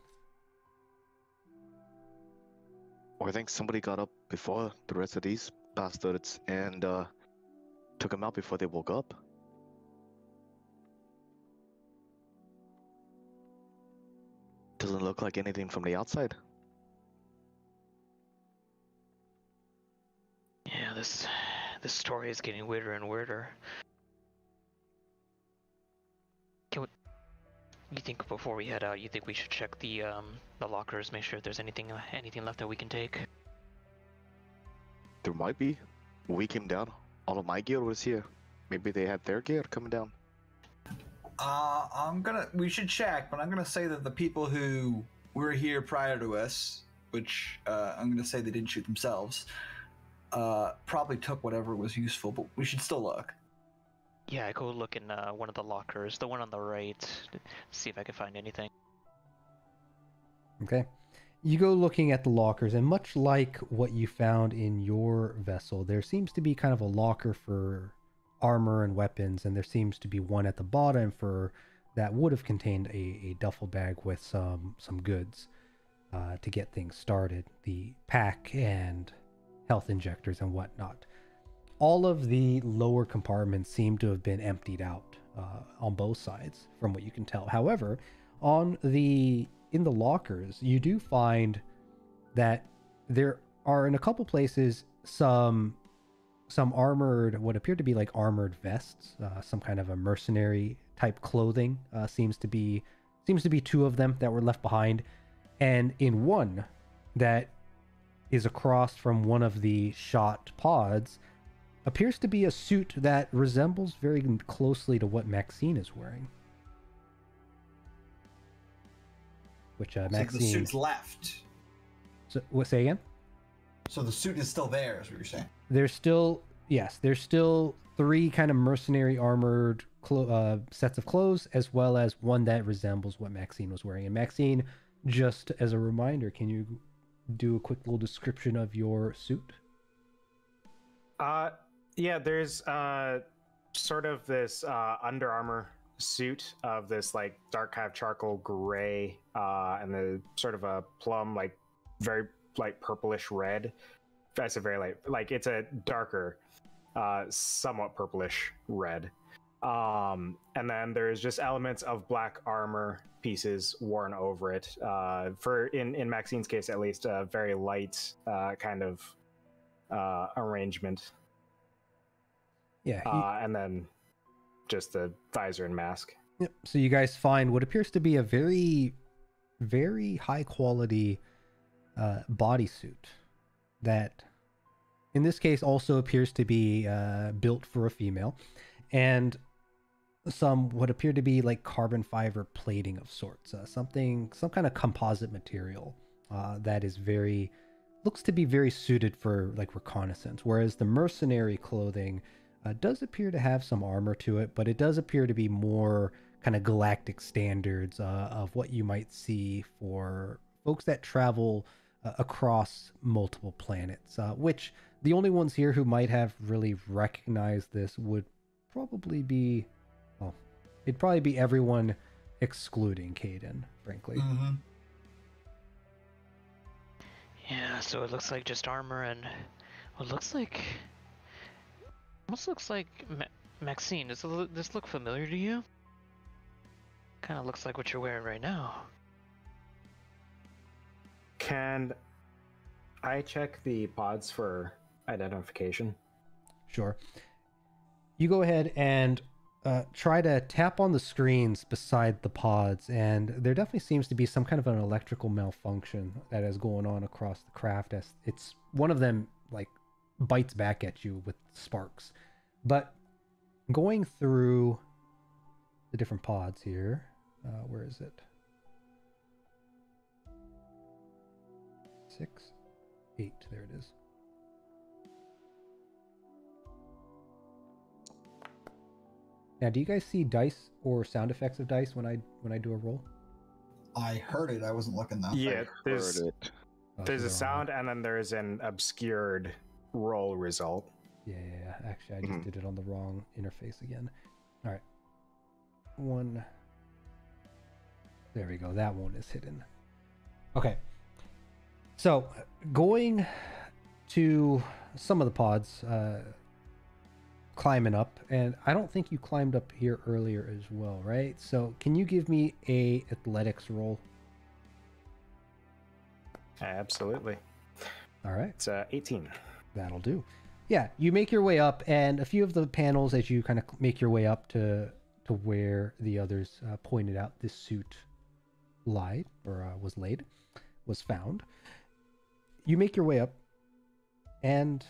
Or I think somebody got up before the rest of these bastards and took them out before they woke up. Doesn't look like anything from the outside. Yeah, this story is getting weirder and weirder. You think before we head out, you think we should check the lockers, make sure if there's anything left that we can take? There might be. We came down. All of my gear was here. Maybe they had their gear coming down. We should check, but I'm gonna say that the people who were here prior to us, which I'm gonna say they didn't shoot themselves, probably took whatever was useful, but we should still look. Yeah, I go look in one of the lockers, the one on the right, see if I can find anything. Okay. You go looking at the lockers, and much like what you found in your vessel, there seems to be kind of a locker for armor and weapons, and there seems to be one at the bottom for that would have contained a duffel bag with some goods to get things started, the pack and health injectors and whatnot. All of the lower compartments seem to have been emptied out on both sides, from what you can tell. However, in the lockers, you do find that there are in a couple places some armored, what appear to be like armored vests, some kind of a mercenary type clothing. Seems to be two of them that were left behind, and in one that is across from one of the shot pods appears to be a suit that resembles very closely to what Maxine is wearing. Which Maxine. So the suit's left. So what? Say again. So the suit is still there, is what you're saying. There's still three kind of mercenary armored sets of clothes, as well as one that resembles what Maxine was wearing. And Maxine, just as a reminder, can you do a quick little description of your suit? Yeah, there's sort of this Under Armour suit of this like dark kind of charcoal gray and the sort of a plum, like very like purplish red. That's a very like it's a darker somewhat purplish red. And then there's just elements of black armor pieces worn over it. For in Maxine's case, at least, a very light kind of arrangement. Yeah. And then just the visor and mask. Yep. So you guys find what appears to be a very, very high quality bodysuit that, in this case, also appears to be built for a female, and some what appear to be like carbon fiber plating of sorts, some kind of composite material that is looks to be very suited for like reconnaissance, whereas the mercenary clothing does appear to have some armor to it, but it does appear to be more kind of galactic standards of what you might see for folks that travel across multiple planets, which the only ones here who might have really recognized this would probably be, well, it'd probably be everyone excluding Caden, frankly. Mm-hmm. Yeah, so it looks like just armor and what looks like, almost looks like Maxine. Does this look familiar to you? Kind of looks like what you're wearing right now. Can I check the pods for identification? Sure. You go ahead and try to tap on the screens beside the pods, and there definitely seems to be some kind of an electrical malfunction that is going on across the craft, as it's one of them like bites back at you with sparks. But going through the different pods here, where is it? 6, 8, there it is. Now, do you guys see dice or sound effects of dice when I do a roll? I heard it. I wasn't looking though. Yeah, Heard there's it. Oh, there's so a they're on sound and then there's an obscured roll result. Yeah. Actually, I just Mhm. did it on the wrong interface again. All right. One. There we go. That one is hidden. Okay. So, going to some of the pods, climbing up, and I don't think you climbed up here earlier as well, right? So, can you give me a athletics roll? Absolutely. All right. It's 18. That'll do. Yeah, you make your way up, and a few of the panels as you kind of make your way up to where the others pointed out this suit lied or was found. You make your way up, and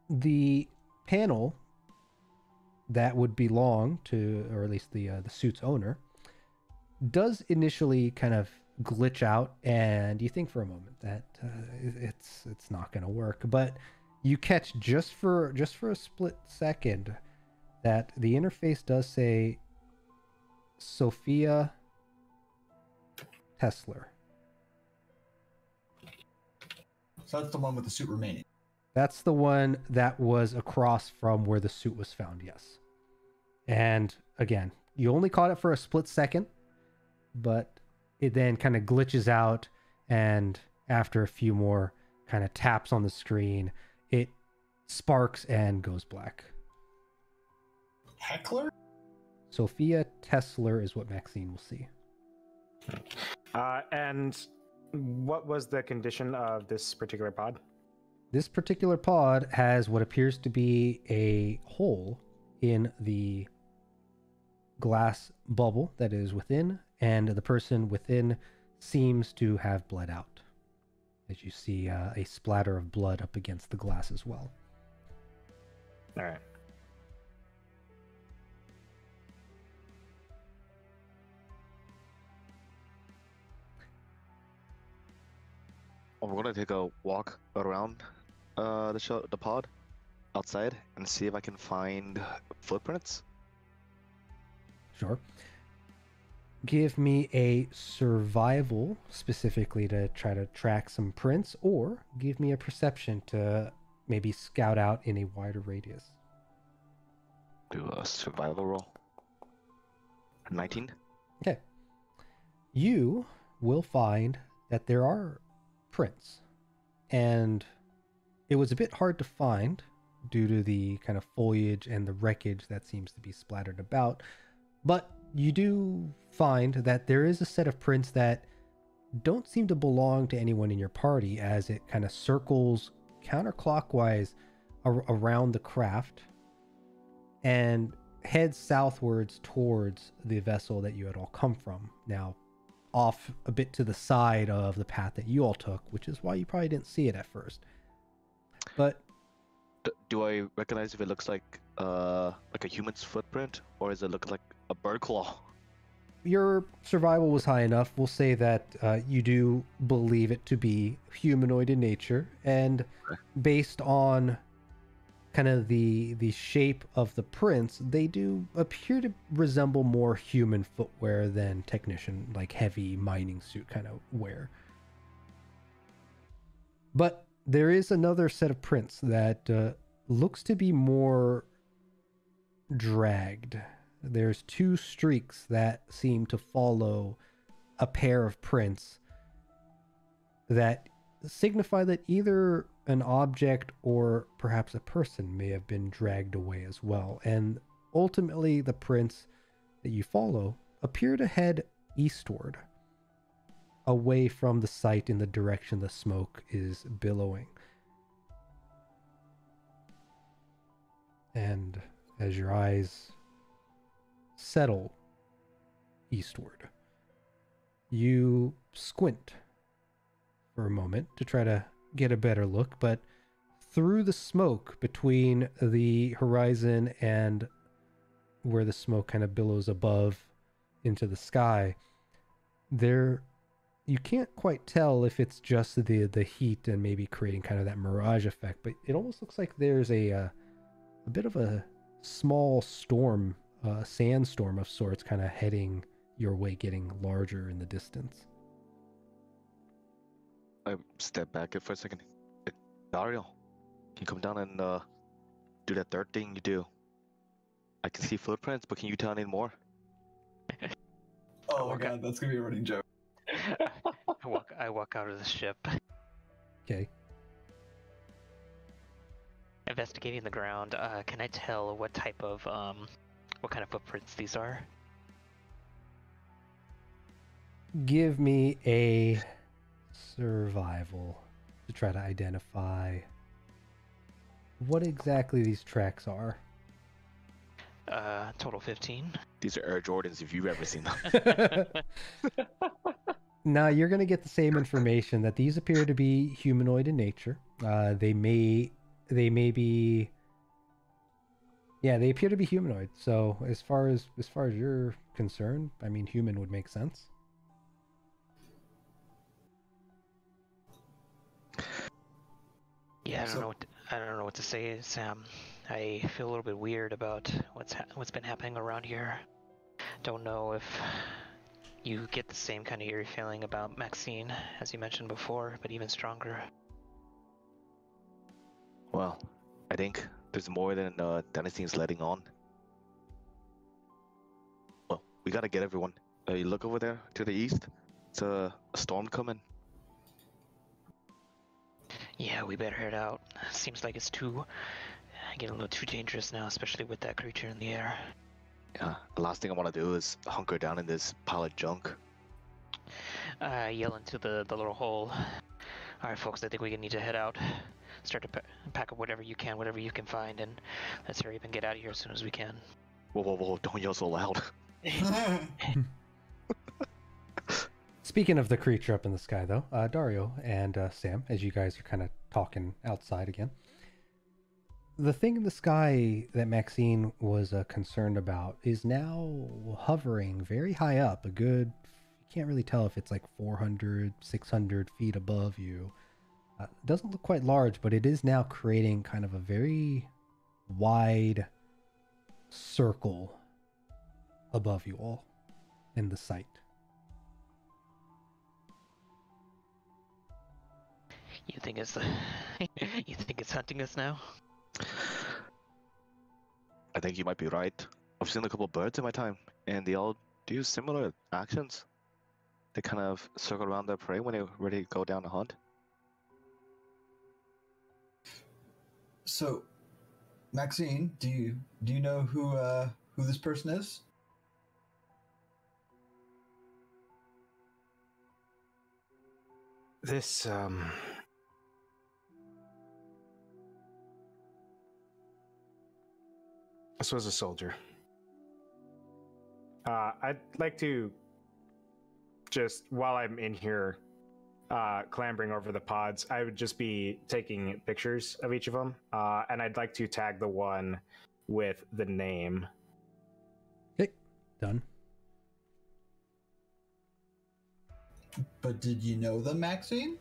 the panel that would belong to, or at least the suit's owner, does initially kind of glitch out, and you think for a moment that it's not going to work, but you catch just for a split second that the interface does say Sophia Tesler. So that's the one with the suit remaining. That's the one that was across from where the suit was found, yes. And again, you only caught it for a split second, but it then kind of glitches out, and after a few more kind of taps on the screen, it sparks and goes black. Heckler? Sophia Tesler is what Maxine will see. And what was the condition of this particular pod? This particular pod has what appears to be a hole in the glass bubble that is within, and the person within seems to have bled out, as you see a splatter of blood up against the glass as well. All right. We're gonna take a walk around the pod outside and see if I can find footprints. Sure. Give me a survival specifically to try to track some prints, or give me a perception to maybe scout out in a wider radius. Do a survival roll. 19. Okay. You will find that there are prints, and it was a bit hard to find due to the kind of foliage and the wreckage that seems to be splattered about, but you do find that there is a set of prints that don't seem to belong to anyone in your party, as it kind of circles counterclockwise around the craft and heads southwards towards the vessel that you had all come from. Now, off a bit to the side of the path that you all took, which is why you probably didn't see it at first. But Do I recognize if it looks like a human's footprint, or does it look like a bird claw? your survival was high enough. We'll say that you do believe it to be humanoid in nature, and based on kind of the shape of the prints, they do appear to resemble more human footwear than technician, like heavy mining suit kind of wear. But there is another set of prints that looks to be more dragged. There's two streaks that seem to follow a pair of prints that signify that either an object or perhaps a person may have been dragged away as well. And ultimately, the prints that you follow appear to head eastward, away from the site in the direction the smoke is billowing. And as your eyes settle eastward, you squint for a moment to try to get a better look, but through the smoke between the horizon and where the smoke kind of billows above into the sky, there you can't quite tell if it's just the heat and maybe creating kind of that mirage effect, but it almost looks like there's a bit of a small storm, sandstorm of sorts, kind of heading your way, getting larger in the distance. I step back for a second. Dario, can you come down and do that third thing you do? I can see footprints, but can you tell any more? Oh my god, that's gonna be a running joke. I walk out of the ship, Okay. investigating the ground. Can I tell what type of what kind of footprints these are? Give me a survival to try to identify what exactly these tracks are. Total 15. These are Air Jordans if you've ever seen them. Now you're going to get the same information that these appear to be humanoid in nature. They may be, yeah, they appear to be humanoid. So as far as you're concerned, I mean, human would make sense. Yeah, I don't know what to say, Sam. I feel a little bit weird about what's been happening around here. Don't know if you get the same kind of eerie feeling about Maxine as you mentioned before, but even stronger. Well, I think there's more than Dennison's letting on. Well, we gotta get everyone. You look over there to the east. It's a storm coming. Yeah, we better head out. Seems like it's getting a little too dangerous now, especially with that creature in the air. Yeah, the last thing I want to do is hunker down in this pile of junk. Yell into the little hole. Alright folks, I think we need to head out. Start to pack up whatever you can find, and let's hurry up and get out of here as soon as we can. Whoa, don't yell so loud. Speaking of the creature up in the sky, though, Dario and Sam, as you guys are kind of talking outside again, the thing in the sky that Maxine was concerned about is now hovering very high up, you can't really tell if it's like 400, 600 feet above you. It doesn't look quite large, but it is now creating kind of a very wide circle above you all in the sight. You think it's you think it's hunting us now? I think you might be right. I've seen a couple birds in my time, and they all do similar actions. They kind of circle around their prey when they're ready to go down to hunt. So, Maxine, do you know who this person is? This was a soldier. I'd like to just, while I'm in here, clambering over the pods, I would just be taking pictures of each of them, and I'd like to tag the one with the name. Okay, done. But did you know them, Maxine?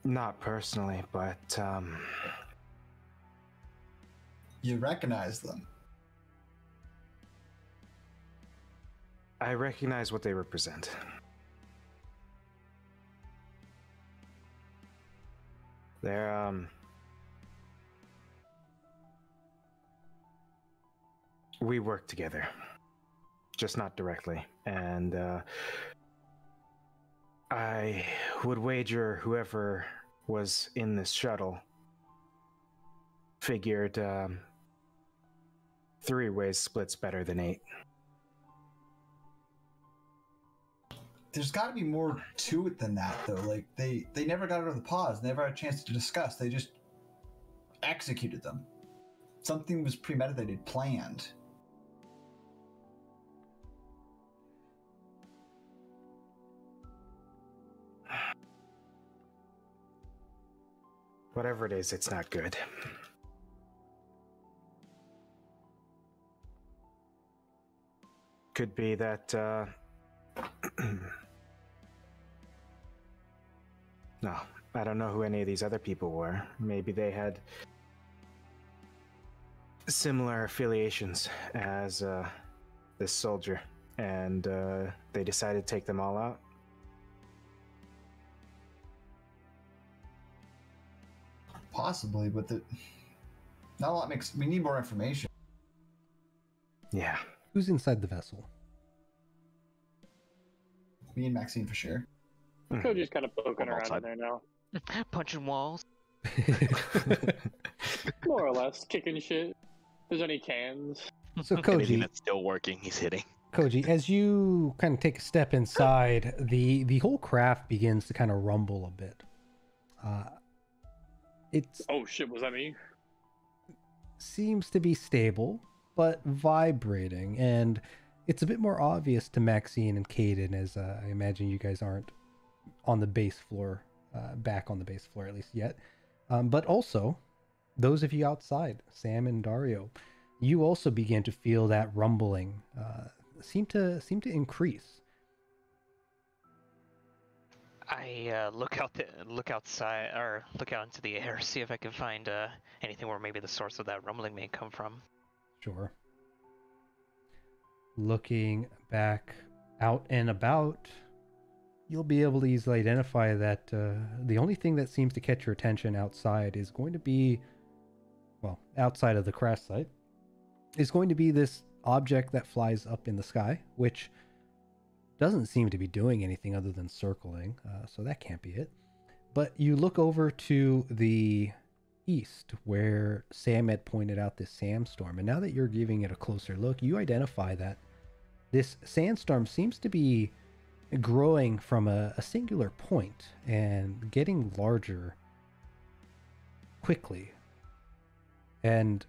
Not personally, but You recognize them. I recognize what they represent. They're we work together, just not directly, and I would wager whoever was in this shuttle figured 3 ways splits better than 8. There's got to be more to it than that, though. Like they never got out of the pause, never had a chance to discuss. They just executed them. Something was premeditated, planned. Whatever it is, it's not good. Could be that no, I don't know who any of these other people were. Maybe they had similar affiliations as this soldier, and they decided to take them all out. Possibly, but not a lot makes. We need more information. Yeah. Who's inside the vessel? Me and Maxine for sure. Koji's kind of poking On around outside. in there now. Punching walls. More or less, kicking shit. If there's any cans. So Anything Koji, that's still working, he's hitting. as you kind of take a step inside, the whole craft begins to kind of rumble a bit. It Oh shit, was that me? seems to be stable, but vibrating, and it's a bit more obvious to Maxine and Caden, as I imagine you guys aren't on the base floor, back on the base floor at least yet. But also, those of you outside, Sam and Dario, you also begin to feel that rumbling seem to increase. I look outside, or look out into the air, see if I can find anything where maybe the source of that rumbling may come from. Sure. Looking back out and about, you'll be able to easily identify that the only thing that seems to catch your attention outside is going to be, well, outside of the crash site, is going to be this object that flies up in the sky, which doesn't seem to be doing anything other than circling, so that can't be it. But you look over to the east where Sam had pointed out this sandstorm, and now that you're giving it a closer look, you identify that this sandstorm seems to be growing from a singular point and getting larger quickly. And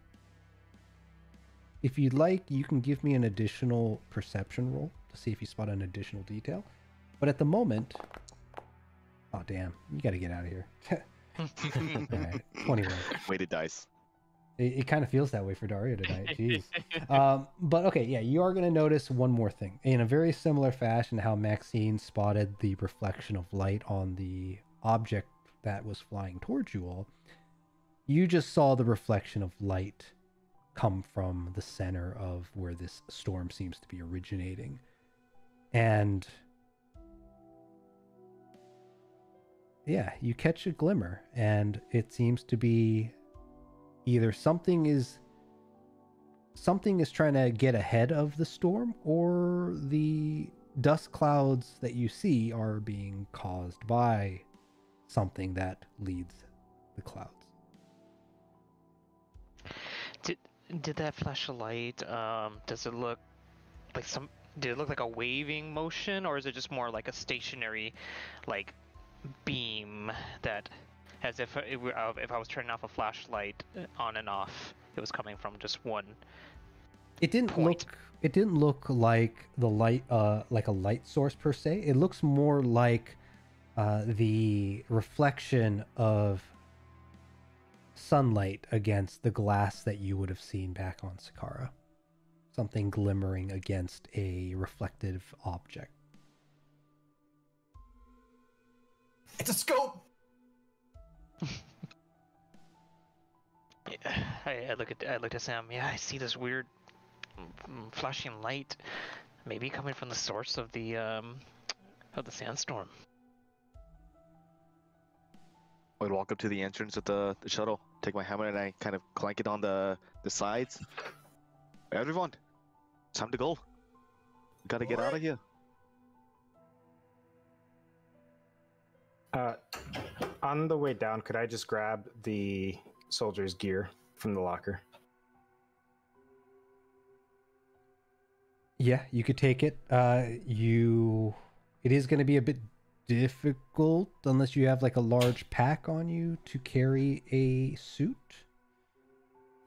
if you'd like, you can give me an additional perception roll to see if you spot an additional detail. But at the moment, oh damn, you got to get out of here. All right, 21. Weighted dice. It kind of feels that way for Dario tonight. Jeez. But okay, yeah, you are going to notice one more thing. In a very similar fashion, how Maxine spotted the reflection of light on the object that was flying towards you all, you just saw the reflection of light come from the center of where this storm seems to be originating. And yeah, you catch a glimmer, and it seems to be either something is trying to get ahead of the storm, or the dust clouds that you see are being caused by something that leads the clouds. Did that flash of light? Does it look like Did it look like a waving motion, or is it just more like a stationary, like, beam that, as if I was turning off a flashlight on and off, it was coming from just one? It didn't point. look like the light, like a light source per se. It looks more like the reflection of sunlight against the glass that you would have seen back on Sakara. Something glimmering against a reflective object. It's a scope. Yeah, I looked at Sam. Yeah, I see this weird flashing light, maybe coming from the source of the sandstorm. I would walk up to the entrance of the shuttle, take my hammer, and I kind of clank it on the sides. Everyone, it's time to go. We gotta get out of here. On the way down, could I just grab the soldier's gear from the locker? Yeah, you could take it. It is going to be a bit difficult unless you have like a large pack on you to carry a suit,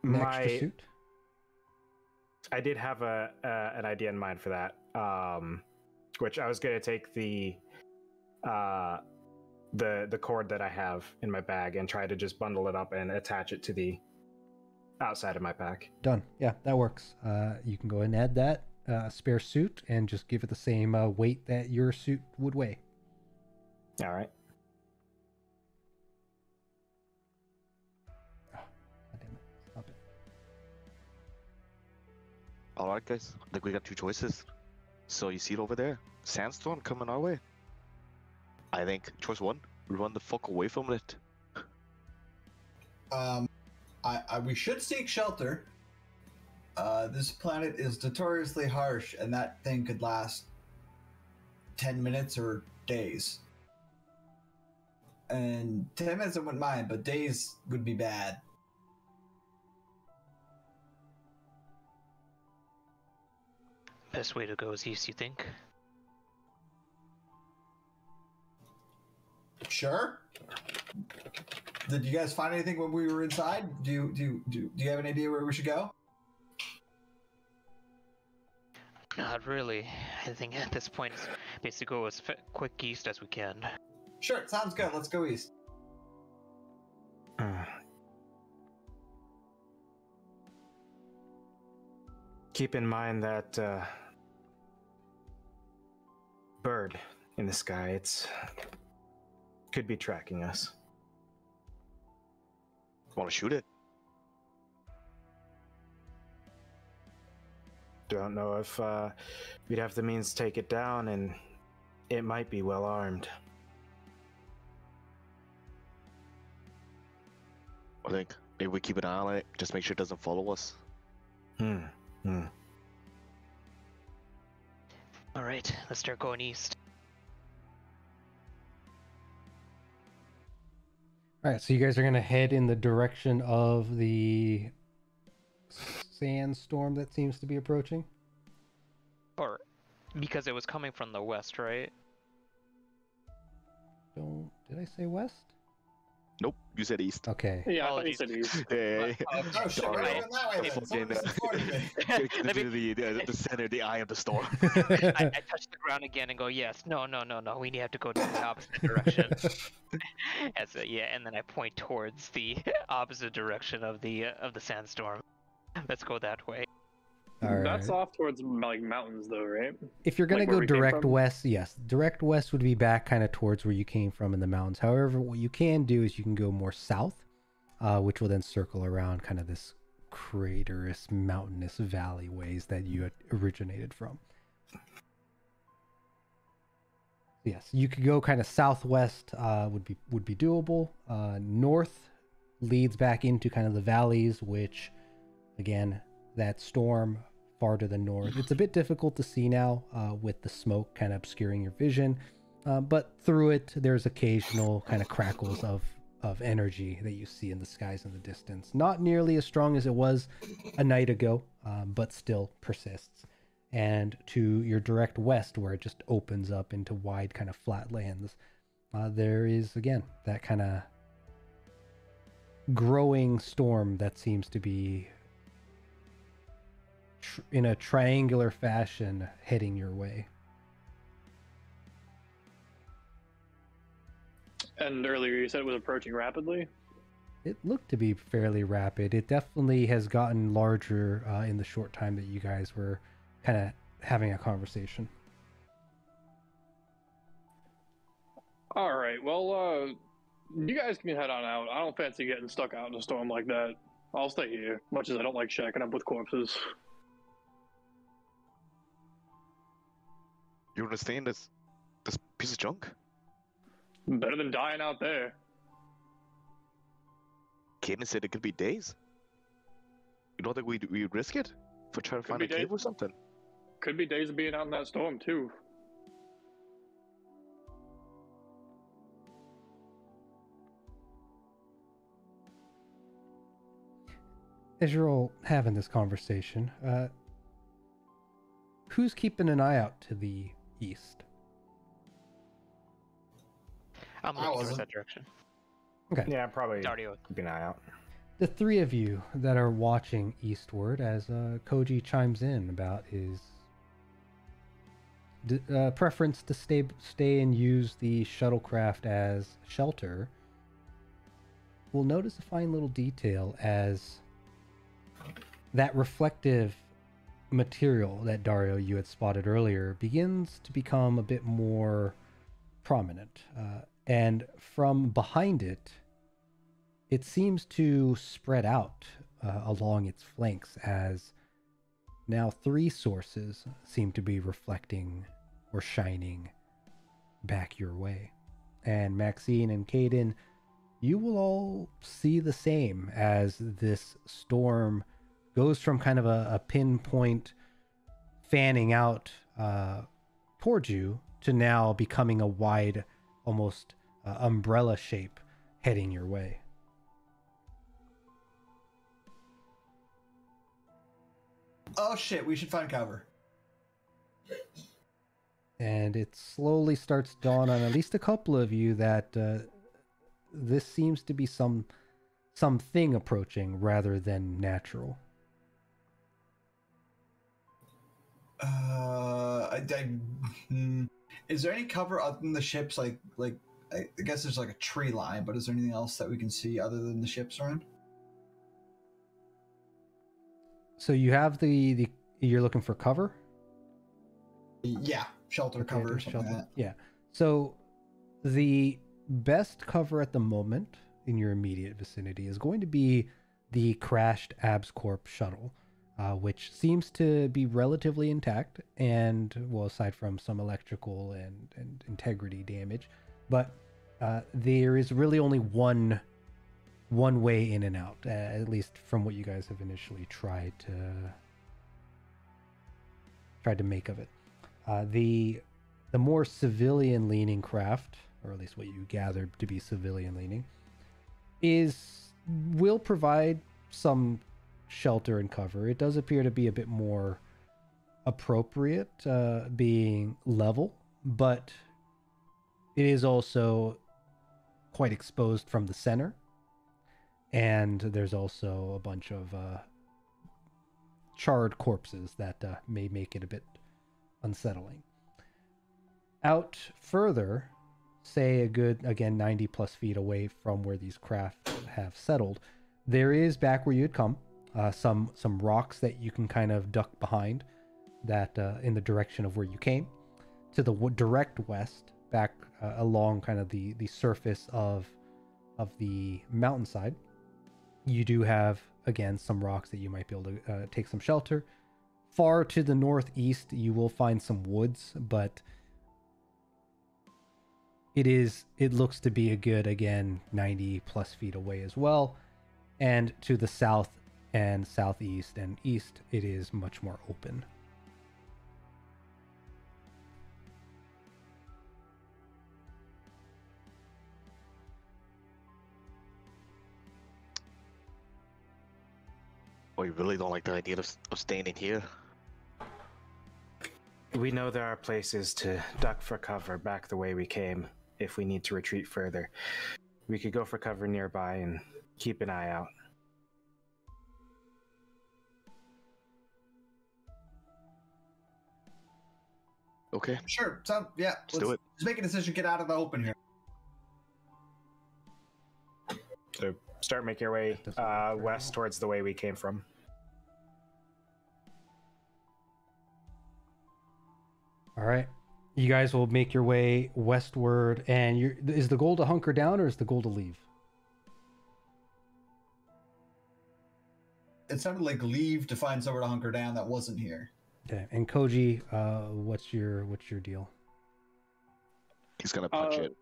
an extra suit. I did have an idea in mind for that, which I was going to take the cord that I have in my bag and try to just bundle it up and attach it to the outside of my pack. Done. Yeah, that works. You can go ahead and add that spare suit and just give it the same weight that your suit would weigh. All right. All right, guys. Like we got two choices. So you see it over there, sandstorm coming our way. I think choice one, run the fuck away from it. We should seek shelter. This planet is notoriously harsh, and that thing could last 10 minutes or days. And 10 minutes I wouldn't mind, but days would be bad. Best way to go is east, you think? Sure. Did you guys find anything when we were inside? Do you have an idea where we should go? Not really. I think at this point it's basically go as quick east as we can. Sure, sounds good. Let's go east. Keep in mind that bird in the sky. It's could be tracking us. Want to shoot it? Don't know if we'd have the means to take it down, and it might be well armed. I think maybe we keep an eye on it. Just make sure it doesn't follow us. All right, let's start going east. All right, so you guys are going to head in the direction of the sandstorm that seems to be approaching? Or because it was coming from the west, right? Did I say west? Nope, you said east. Okay. Yeah, I thought you Apologies. said east. Hey. Oh shit, we're Alright. going that way then. Fucking, Someone disappointed me. the center, the eye of the storm. I touch the ground again and go, yes, no, we have to go to the opposite direction. And then I point towards the opposite direction of the sandstorm. Let's go that way. All right. That's off towards like mountains, though, right? If you're going Like to where go we came direct from? west, yes. Direct west would be back kind of towards where you came from in the mountains. However, what you can do is you can go more south, which will then circle around kind of this craterous, mountainous valley ways that you had originated from. Yes, you could go kind of southwest, would be doable. North leads back into kind of the valleys, which, again, that storm far to the north. It's a bit difficult to see now with the smoke kind of obscuring your vision, but through it, there's occasional kind of crackles of energy that you see in the skies in the distance. Not nearly as strong as it was a night ago, but still persists. And to your direct west, where it just opens up into wide kind of flat lands, there is, again, that kind of growing storm that seems to be in a triangular fashion heading your way. And earlier you said it was approaching rapidly. It looked to be fairly rapid. It definitely has gotten larger in the short time that you guys were kind of having a conversation. All right. Well, you guys can head on out. I don't fancy getting stuck out in a storm like that. I'll stay here, much as I don't like shacking up with corpses. You want to stay in this piece of junk? Better than dying out there. Kaden said it could be days. You don't think we'd risk it for trying to find be a cave days. or something? Could be days of being out in that storm too. As you're all having this conversation, who's keeping an eye out to the east? I'm I looking towards wasn't. that direction. Okay. Yeah, probably Dario. keep an eye out. The three of you that are watching eastward as Koji chimes in about his preference to stay and use the shuttlecraft as shelter, will notice a fine little detail as that reflective material that Dario you had spotted earlier begins to become a bit more prominent, and from behind it, it seems to spread out along its flanks as now 3 sources seem to be reflecting or shining back your way. And Maxine and Caden, you will all see the same as this storm goes from kind of a pinpoint fanning out towards you to now becoming a wide, almost umbrella shape heading your way. Oh shit, we should find cover. And it slowly starts to dawn on at least a couple of you that this seems to be something approaching rather than natural. Is there any cover other than the ships? Like I guess there's like a tree line, but is there anything else that we can see other than the ships around? So you have the you're looking for cover? Yeah, shelter, Okay, cover, something shelter. like that. Yeah. So the best cover at the moment in your immediate vicinity is going to be the crashed AbsCorp shuttle, which seems to be relatively intact and, well, aside from some electrical and integrity damage, but there is really only one way in and out, at least from what you guys have initially tried to make of it. The more civilian leaning craft, or at least what you gathered to be civilian leaning, will provide some shelter and cover. It does appear to be a bit more appropriate, being level, but it is also quite exposed from the center, and there's also a bunch of charred corpses that may make it a bit unsettling. Out further, say a good, again, 90 plus feet away from where these craft have settled, there is, back where you'd come, some rocks that you can kind of duck behind, that in the direction of where you came. To the direct west, back along kind of the surface of the mountainside, you do have, again, some rocks that you might be able to take some shelter. Far to the northeast, you will find some woods, but it looks to be a good, again, 90 plus feet away as well. And to the south and southeast and east, it is much more open. Oh, you really don't like the idea of staying in here? We know there are places to duck for cover back the way we came if we need to retreat further. We could go for cover nearby and keep an eye out. Okay, Sure. So yeah, let's do it. Let's make a decision. Get out of the open here. So start making your way west towards the way we came from. All right. You guys will make your way westward, and is the goal to hunker down or is the goal to leave? It sounded like leave to find somewhere to hunker down that wasn't here. Okay. And Koji, what's your deal? He's gonna punch it.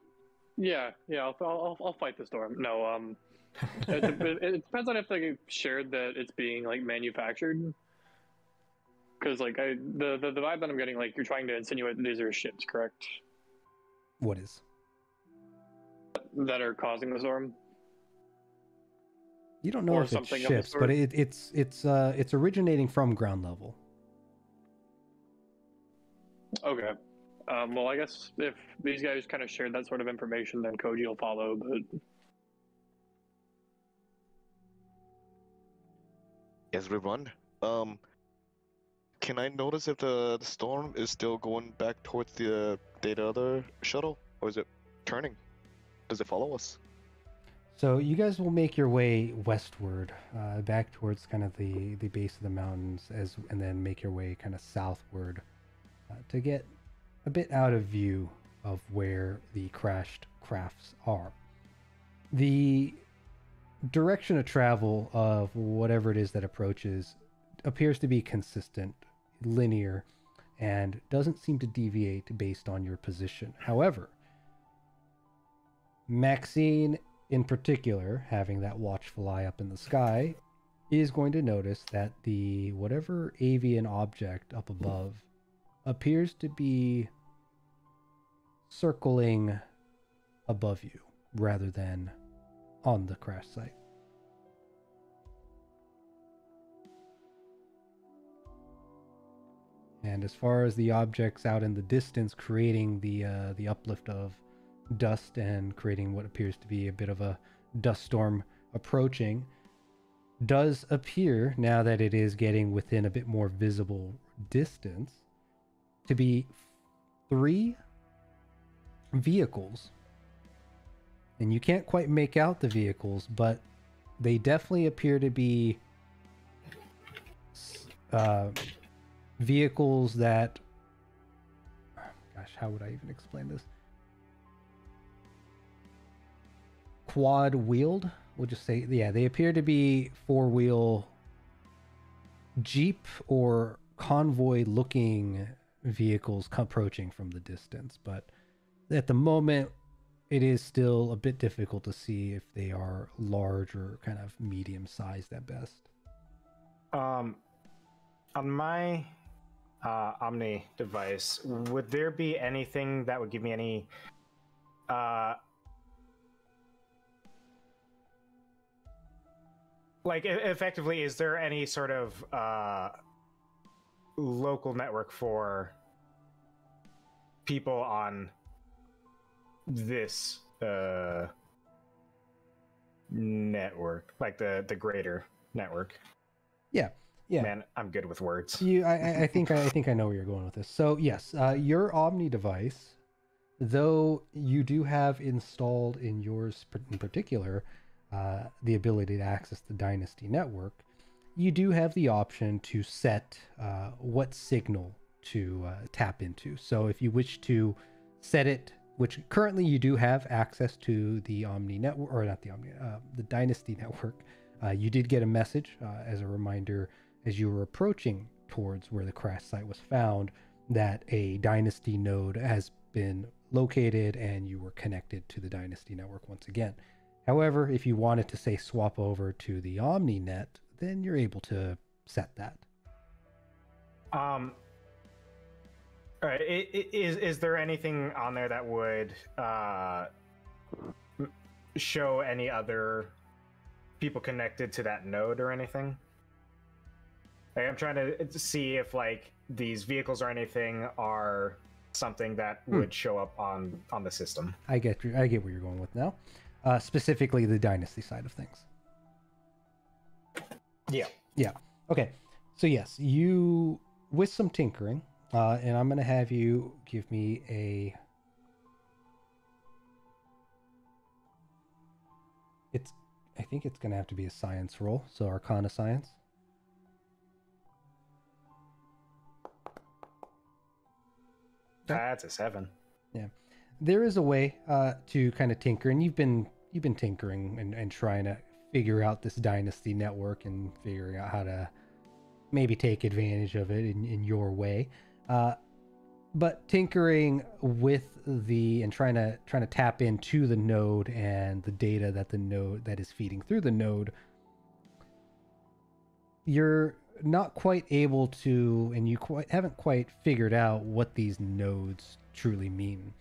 Yeah, I'll fight the storm. No, it depends on if they shared that it's being like manufactured. Because like the vibe that I'm getting, like you're trying to insinuate that these are ships, correct? What is? That are causing the storm. You don't know Or if it's something of the ships, but sort. it's originating from ground level. Okay. Well, I guess if these guys kind of shared that sort of information, then Koji will follow. But As we run, can I notice if the storm is still going back towards the other shuttle, or is it turning? Does it follow us? So you guys will make your way westward, back towards kind of the base of the mountains, and then make your way kind of southward to get a bit out of view of where the crashed crafts are. The direction of travel of whatever it is that approaches appears to be consistent, linear, and doesn't seem to deviate based on your position. However, Maxine in particular, having that watchful eye up in the sky, is going to notice that the whatever avian object up above appears to be circling above you rather than on the crash site. And as far as the objects out in the distance creating the uplift of dust and creating what appears to be a bit of a dust storm approaching, does appear, now that it is getting within a bit more visible distance, to be 3 vehicles. And you can't quite make out the vehicles, but they definitely appear to be vehicles that, gosh, how would I even explain this? Quad wheeled, we'll just say, yeah, they appear to be 4-wheel Jeep or convoy looking vehicles approaching from the distance, but at the moment it is still a bit difficult to see if they are large or kind of medium sized at best. On my Omni device, would there be anything that would give me any like effectively, is there any sort of local network for people on this network, like the greater network? Yeah. Man, I'm good with words. I think I know where you're going with this. So yes, your Omni device, though you do have installed in yours in particular the ability to access the Dynasty network, you do have the option to set what signal to tap into. So if you wish to set it, which currently you do have access to the Omni network, or not the Omni, the Dynasty network. You did get a message as a reminder as you were approaching towards where the crash site was found that a Dynasty node has been located and you were connected to the Dynasty network once again. However, if you wanted to, say, swap over to the OmniNet, then you're able to set that. All right. Is there anything on there that would show any other people connected to that node or anything? Like, I'm trying to see if like these vehicles or anything are something that would show up on the system. I get where you're going with now. Specifically the Dynasty side of things. Yeah. Okay. So yes, you, with some tinkering, and I'm going to have you give me a... I think it's going to have to be a science roll. So Arcana Science. That's a 7. Yeah. There is a way to kind of tinker, and you've been tinkering and trying to figure out this Dynasty network and figuring out how to maybe take advantage of it in your way. But tinkering with and trying to tap into the node and the data that the node that is feeding through the node, you're not quite able to, and you haven't quite figured out what these nodes truly mean.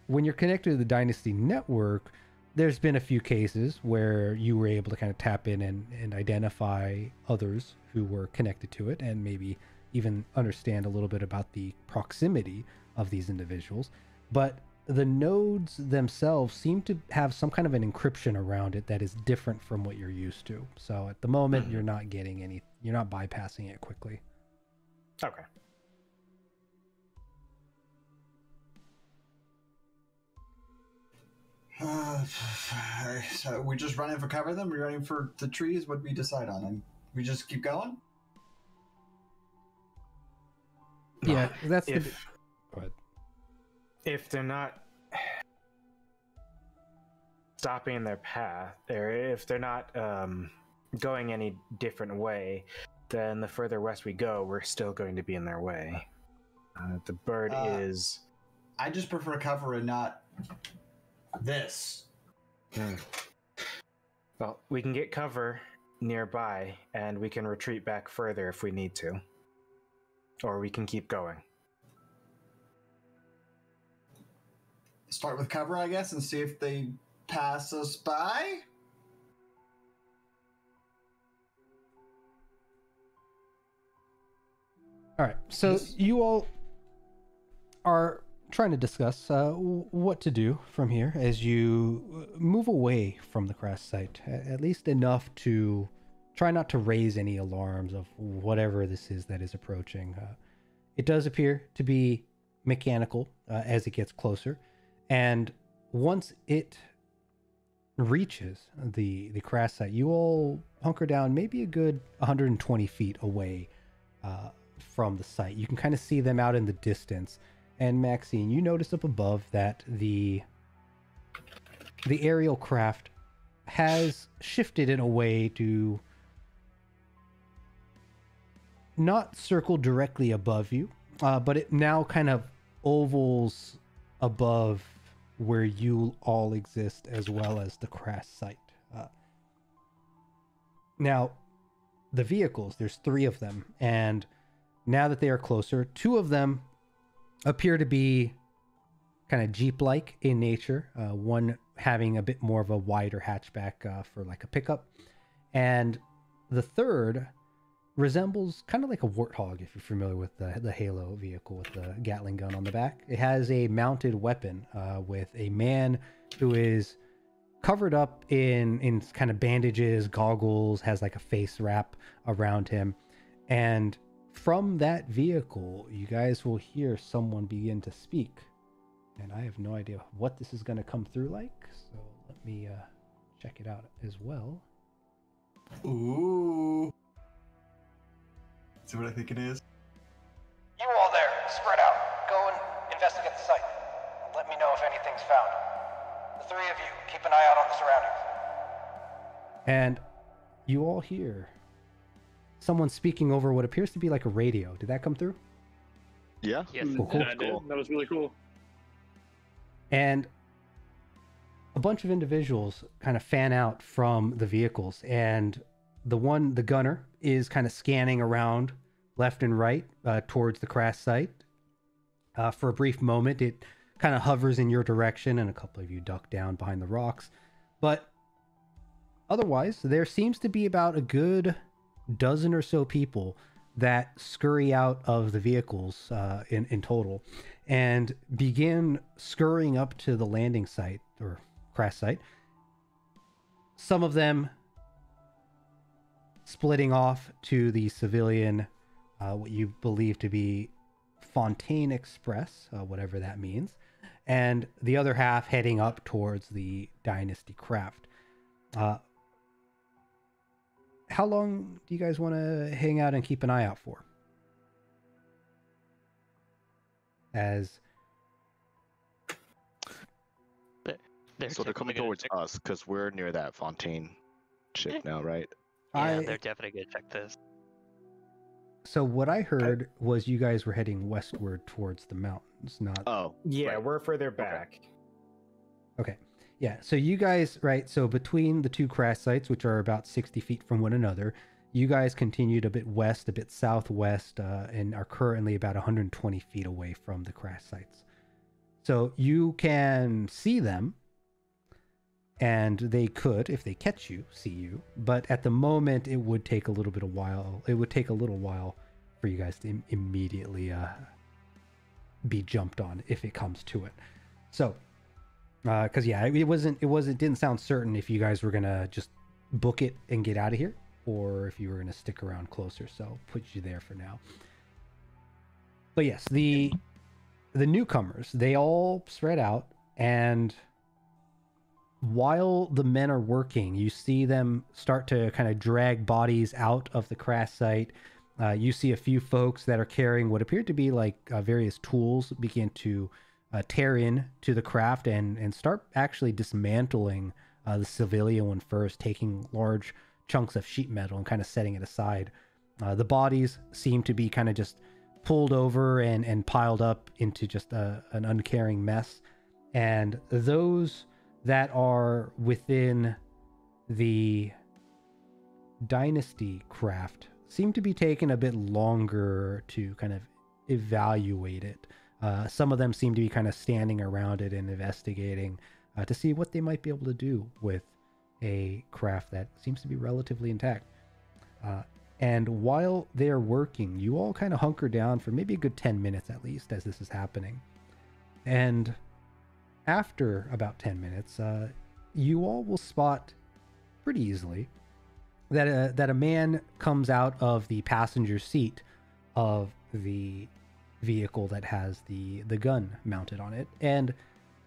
When you're connected to the Dynasty network, there's been a few cases where you were able to kind of tap in and identify others who were connected to it and maybe even understand a little bit about the proximity of these individuals. But the nodes themselves seem to have some kind of an encryption around it that is different from what you're used to. So at the moment, you're not getting you're not bypassing it quickly. Okay. So we just running for cover then? We're running for the trees? What do we decide on? And we just keep going? Yeah, that's Go ahead. If they're not stopping their path, or if they're not going any different way, then the further west we go, we're still going to be in their way. The bird is... I just prefer cover and not this. Well, we can get cover nearby, and we can retreat back further if we need to. Or we can keep going. Start with cover, I guess, and see if they pass us by? All right, so you all are trying to discuss what to do from here as you move away from the crash site, at least enough to try not to raise any alarms of whatever this is that is approaching. It does appear to be mechanical as it gets closer, and once it reaches the crash site, you all hunker down maybe a good 120 feet away from the site. You can kind of see them out in the distance. And Maxine, you notice up above that the aerial craft has shifted in a way to not circle directly above you, but it now kind of ovals above where you all exist, as well as the crash site. Now, the vehicles, there's 3 of them, and now that they are closer, 2 of them appear to be kind of Jeep-like in nature, one having a bit more of a wider hatchback for like a pickup, and the third resembles kind of like a Warthog, if you're familiar with the Halo vehicle with the Gatling gun on the back. It has a mounted weapon with a man who is covered up in kind of bandages, goggles, has like a face wrap around him, and from that vehicle, you guys will hear someone begin to speak. And I have no idea what this is going to come through like, so let me check it out as well. Ooh. See what I think it is? You all there, spread out. Go and investigate the site. Let me know if anything's found. The 3 of you, keep an eye out on the surroundings. And you all hear someone speaking over what appears to be like a radio. Did that come through? Yeah. Yes. Cool, cool. Yeah, I did. That was really cool. And a bunch of individuals kind of fan out from the vehicles, and the gunner is kind of scanning around left and right towards the crash site. For a brief moment, it kind of hovers in your direction, and a couple of you duck down behind the rocks. But otherwise, there seems to be about a good dozen or so people that scurry out of the vehicles in total and begin scurrying up to the landing site or crash site. Some of them splitting off to the civilian, what you believe to be Fontaine Express, whatever that means, and the other half heading up towards the Dynasty Craft. How long do you guys want to hang out and keep an eye out for? They're So they're coming definitely gonna towards check- us because we're near that Fontaine ship now, right? Yeah, they're definitely gonna check this. So what I heard was you guys were heading westward towards the mountains, not... Oh, Yeah, right. we're further back. Okay. Yeah, so you guys, right, so between the 2 crash sites, which are about 60 feet from one another, you guys continued a bit west, a bit southwest, and are currently about 120 feet away from the crash sites. So you can see them, and they could, if they catch you, see you. But at the moment, it would take a little while for you guys to immediately be jumped on if it comes to it. So... because yeah, it didn't sound certain if you guys were gonna just book it and get out of here, or if you were gonna stick around closer. So put you there for now. But yes, the newcomers, they all spread out, and while the men are working, you see them start to kind of drag bodies out of the crash site. You see a few folks that are carrying what appeared to be like various tools begin to tear in to the craft and start actually dismantling the civilian one first, taking large chunks of sheet metal and kind of setting it aside. The bodies seem to be kind of just pulled over and piled up into just an uncaring mess. And those that are within the Dynasty craft seem to be taking a bit longer to kind of evaluate it. Some of them seem to be kind of standing around it and investigating to see what they might be able to do with a craft that seems to be relatively intact. And while they're working, you all kind of hunker down for maybe a good 10 minutes at least as this is happening. And after about 10 minutes, you all will spot pretty easily that a man comes out of the passenger seat of the vehicle that has the gun mounted on it. And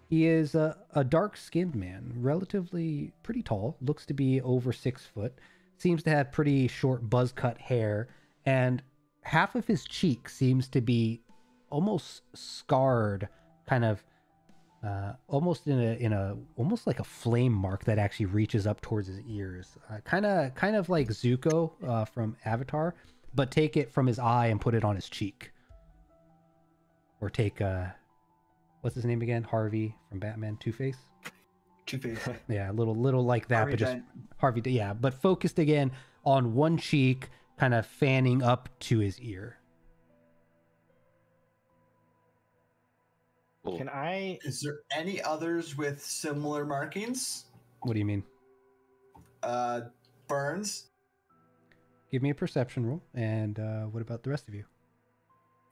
he is a dark-skinned man, relatively pretty tall, looks to be over 6 foot, seems to have pretty short buzz-cut hair, and half of his cheek seems to be almost scarred, kind of almost in a almost like a flame mark that actually reaches up towards his ears, kind of like Zuko from Avatar, but take it from his eye and put it on his cheek. Or take what's his name again? Harvey from Batman, Two-Face. Two-Face. Yeah, a little like that, Harvey but just Dent. Harvey. Yeah, but focused again on one cheek, kind of fanning up to his ear. Cool. Can I? Is there any others with similar markings? What do you mean? Burns. Give me a perception roll, and what about the rest of you?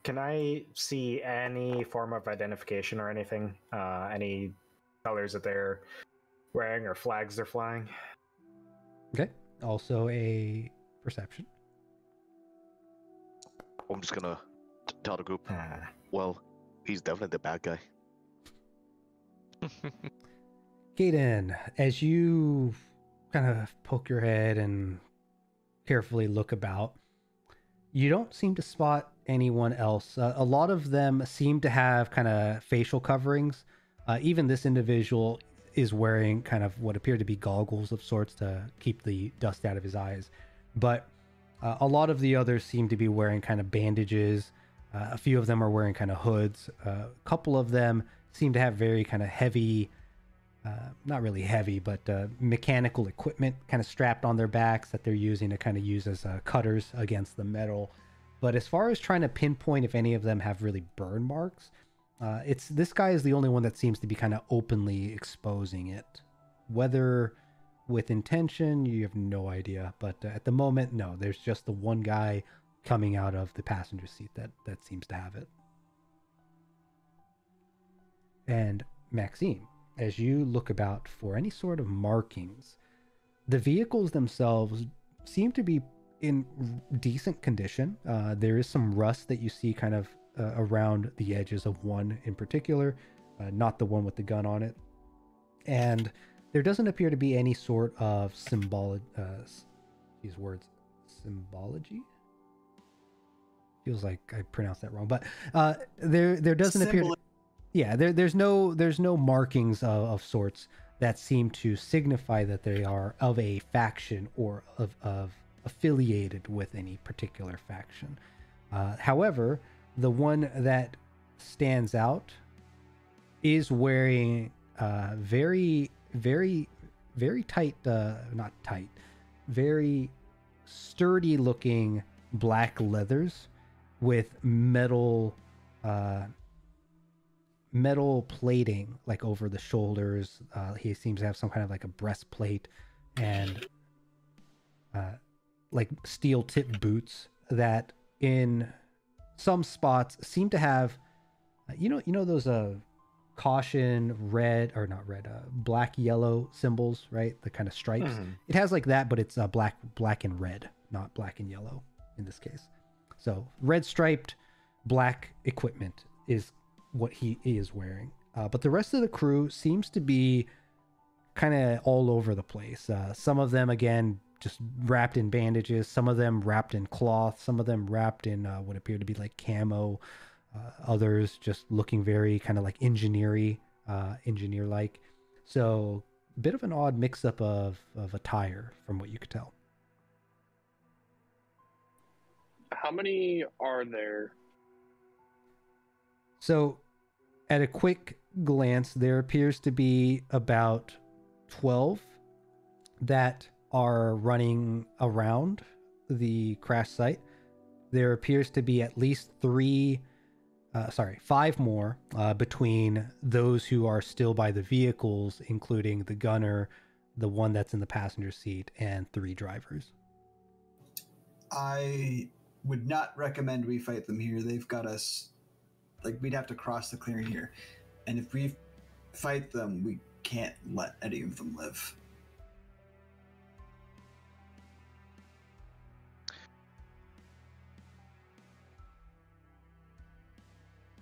Can I see any form of identification or anything? Any colors that they're wearing or flags they're flying? Okay. Also a perception. I'm just gonna tell the group. Well, he's definitely the bad guy. Kaden, as you kind of poke your head and carefully look about, you don't seem to spot anyone else. A lot of them seem to have kind of facial coverings. Even this individual is wearing kind of what appear to be goggles of sorts to keep the dust out of his eyes. But a lot of the others seem to be wearing kind of bandages. A few of them are wearing kind of hoods. A couple of them seem to have very kind of heavy, not really heavy, but mechanical equipment kind of strapped on their backs that they're using to kind of use as cutters against the metal. But as far as trying to pinpoint if any of them have really burn marks, this guy is the only one that seems to be kind of openly exposing it. Whether with intention, you have no idea. But at the moment, no. There's just the one guy coming out of the passenger seat that seems to have it. And Maxime, as you look about for any sort of markings, the vehicles themselves seem to be in decent condition. There is some rust that you see kind of around the edges of one in particular, not the one with the gun on it. And there doesn't appear to be any sort of symbology. Feels like I pronounced that wrong, but there doesn't appear to, yeah, there's no markings of sorts that seem to signify that they are of a faction or of affiliated with any particular faction. However, the one that stands out is wearing very tight, not tight, very sturdy looking black leathers with metal plating like over the shoulders. He seems to have some kind of like a breastplate and like steel tip boots that in some spots seem to have you know those caution red or not red black yellow symbols, right? The kind of stripes. It has like that, but it's black and red, not black and yellow in this case. So red striped black equipment is what he is wearing, but the rest of the crew seems to be kind of all over the place. Some of them again just wrapped in bandages, some of them wrapped in cloth, some of them wrapped in what appear to be like camo, others just looking very kind of like engineer-like. So a bit of an odd mix-up of attire from what you could tell. How many are there? So, at a quick glance, there appears to be about 12 that are running around the crash site. There appears to be at least 5 more between those who are still by the vehicles, including the gunner, the one that's in the passenger seat, and 3 drivers. I would not recommend we fight them here. They've got us, like, we'd have to cross the clearing here. And if we fight them, we can't let any of them live.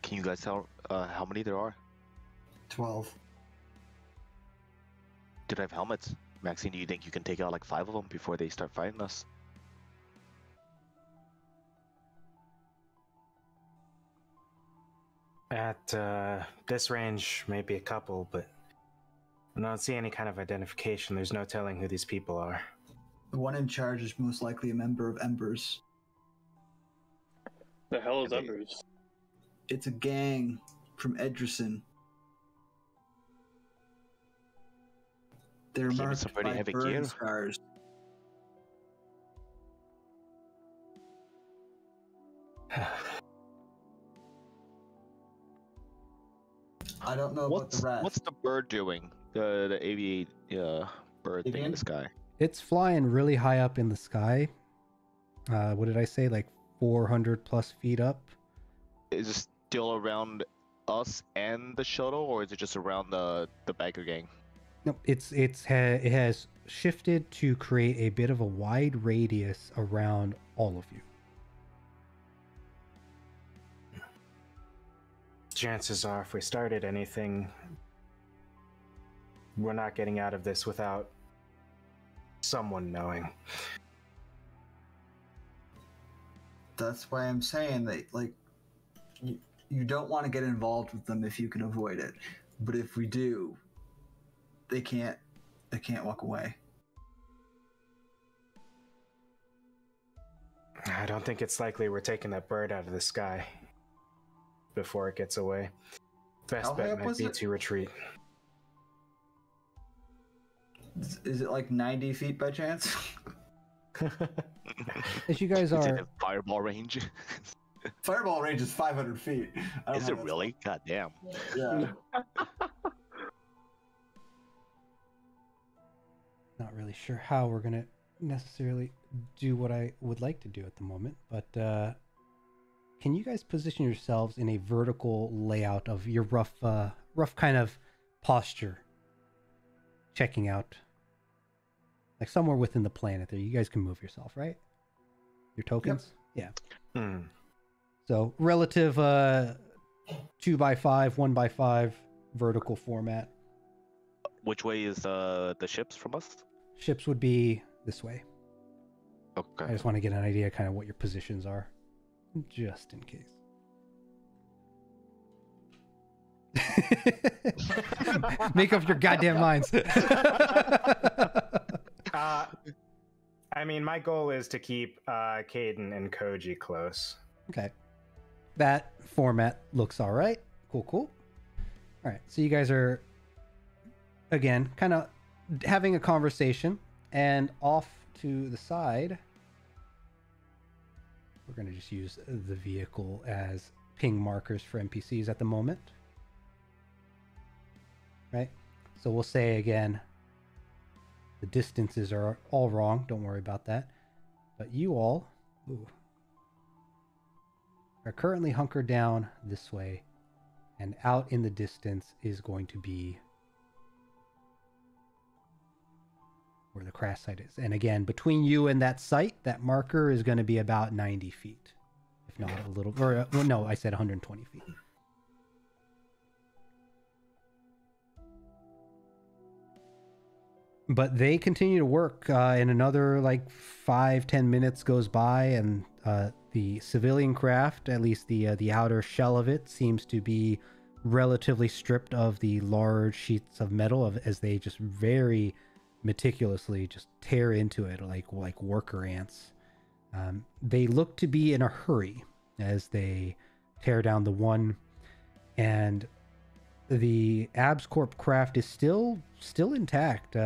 Can you guys tell how many there are? 12. Do they have helmets? Maxine, do you think you can take out like 5 of them before they start fighting us? At this range, maybe a couple, but I don't see any kind of identification. There's no telling who these people are. The one in charge is most likely a member of Embers. The hell is Embers? It's a gang from Edgerson. They're Give me marked some pretty by heavy burn gear. scars. I don't know about the rest. What's the bird doing? The aviate bird thing in the sky. It's flying really high up in the sky. What did I say? Like 400 plus feet up? Is it still around us and the shuttle, or is it just around the biker gang? No, it has shifted to create a bit of a wide radius around all of you. Chances are, if we started anything, we're not getting out of this without someone knowing. That's why I'm saying that, like, you don't want to get involved with them if you can avoid it. But if we do, they can't walk away. I don't think it's likely we're taking that bird out of the sky before it gets away. Best How high bet up might was be it? to retreat. Is it like 90 feet by chance? As you guys Is it are in fireball range? Fireball range is 500 feet. I don't Is know it if really? God damn. Yeah. not really sure how we're going to necessarily do what I would like to do at the moment, but can you guys position yourselves in a vertical layout of your rough kind of posture, checking out, like somewhere within the planet there? You guys can move yourself, right? Your tokens? Yep. Yeah. Hmm. So relative 2x5, 1x5 vertical format. Which way is the ships from us? Ships would be this way. I Okay. just want to get an idea kind of what your positions are, just in case. Make up your goddamn minds. I mean, my goal is to keep Caden and Koji close. Okay. That format looks all right. Cool, cool. All right. So you guys are, again, kind of having a conversation, and off to the side, we're going to just use the vehicle as ping markers for NPCs at the moment. Right? So we'll say again, the distances are all wrong. Don't worry about that. But you all are currently hunkered down this way, and out in the distance is going to be where the crash site is. And again, between you and that site, that marker is going to be about 90 feet, if not a little, or well, no, I said 120 feet. But they continue to work. In another like 5-10 minutes goes by, and the civilian craft, at least the outer shell of it, seems to be relatively stripped of the large sheets of metal, as they just very meticulously just tear into it like worker ants. They look to be in a hurry as they tear down the one, and the AbsCorp craft is still intact.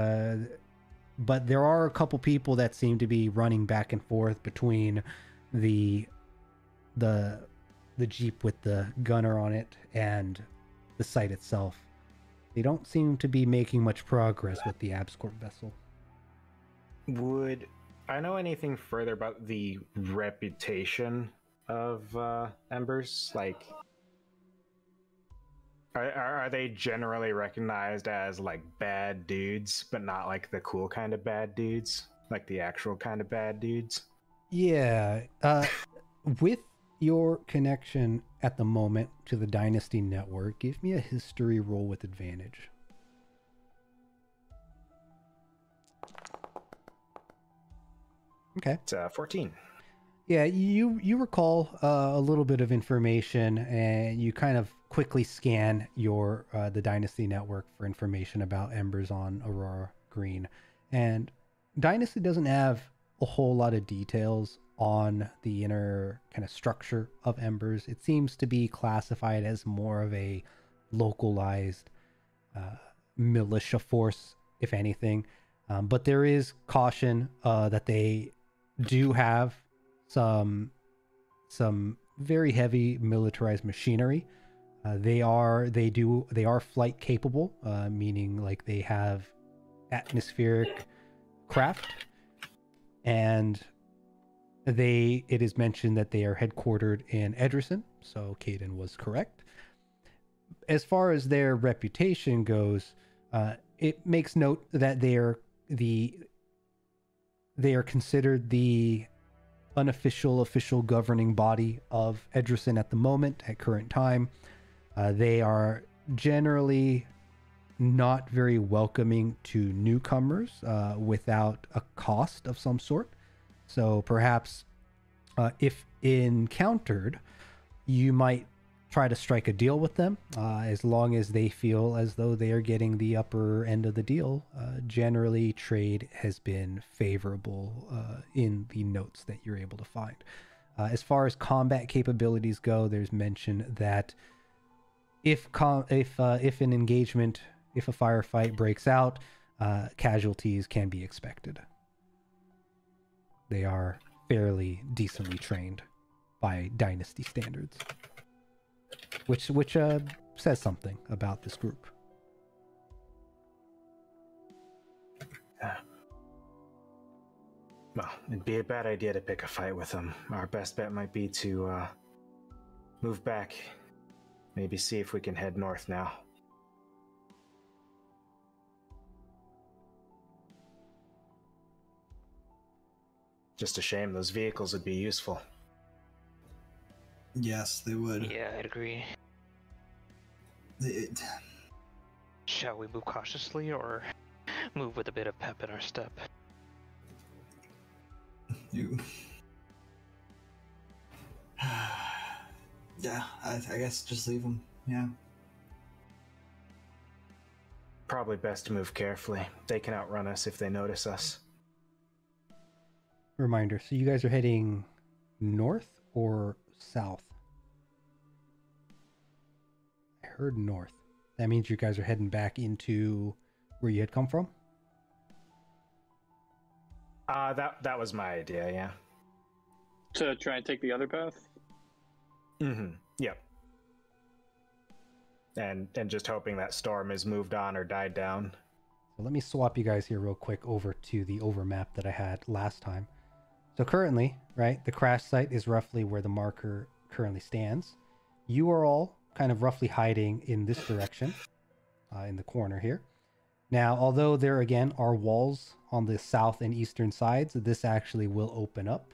But there are a couple people that seem to be running back and forth between the Jeep with the gunner on it and the site itself. They don't seem to be making much progress with the AbsCorp vessel. Would I know anything further about the reputation of Embers? Like, are they generally recognized as like bad dudes, but not like the cool kind of bad dudes, like the actual kind of bad dudes? Yeah. With your connection at the moment to the Dynasty Network, give me a history roll with advantage. Okay. It's 14. Yeah, you recall a little bit of information, and you kind of quickly scan your the Dynasty Network for information about Embers on Aurora Green. And Dynasty doesn't have a whole lot of details on the inner kind of structure of Embers. It seems to be classified as more of a localized militia force, if anything. But there is caution that they do have some very heavy militarized machinery. They are flight capable, meaning like they have atmospheric craft, and it is mentioned that they are headquartered in Edrison, so Caden was correct. As far as their reputation goes, it makes note that they are considered the official governing body of Edrison at the moment, at current time. They are generally not very welcoming to newcomers without a cost of some sort. So perhaps if encountered, you might try to strike a deal with them as long as they feel as though they are getting the upper end of the deal. Generally, trade has been favorable in the notes that you're able to find. As far as combat capabilities go, there's mention that if an engagement, if a firefight breaks out, casualties can be expected. They are fairly decently trained by Dynasty standards, which says something about this group. Well, it'd be a bad idea to pick a fight with them. Our best bet might be to move back. Maybe see if we can head north now. Just a shame. Those vehicles would be useful. Yes, they would. Yeah, I'd agree. Shall we move cautiously or move with a bit of pep in our step? Yeah, I guess just leave them. Yeah. Probably best to move carefully. They can outrun us if they notice us. Reminder, so you guys are heading north or south? I heard north. That means you guys are heading back into where you had come from? That was my idea, yeah. To try and take the other path? Mm-hmm. Yep. And just hoping that storm has moved on or died down. So let me swap you guys here real quick over to the overmap that I had last time. So currently, right, the crash site is roughly where the marker currently stands. You are all kind of roughly hiding in this direction, in the corner here. Now, although there again are walls on the south and eastern sides, this actually will open up,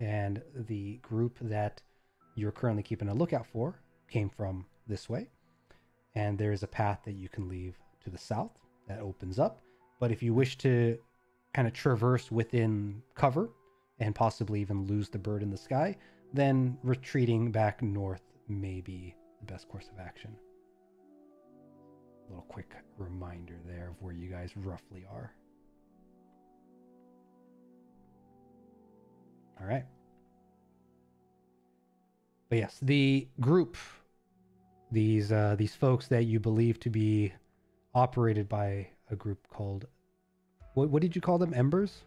and the group that you're currently keeping a lookout for came from this way, and there is a path that you can leave to the south that opens up. But if you wish to kind of traverse within cover and possibly even lose the bird in the sky, then retreating back north may be the best course of action. A little quick reminder there of where you guys roughly are. All right. But yes, the group, these folks that you believe to be operated by a group called, what did you call them? Embers?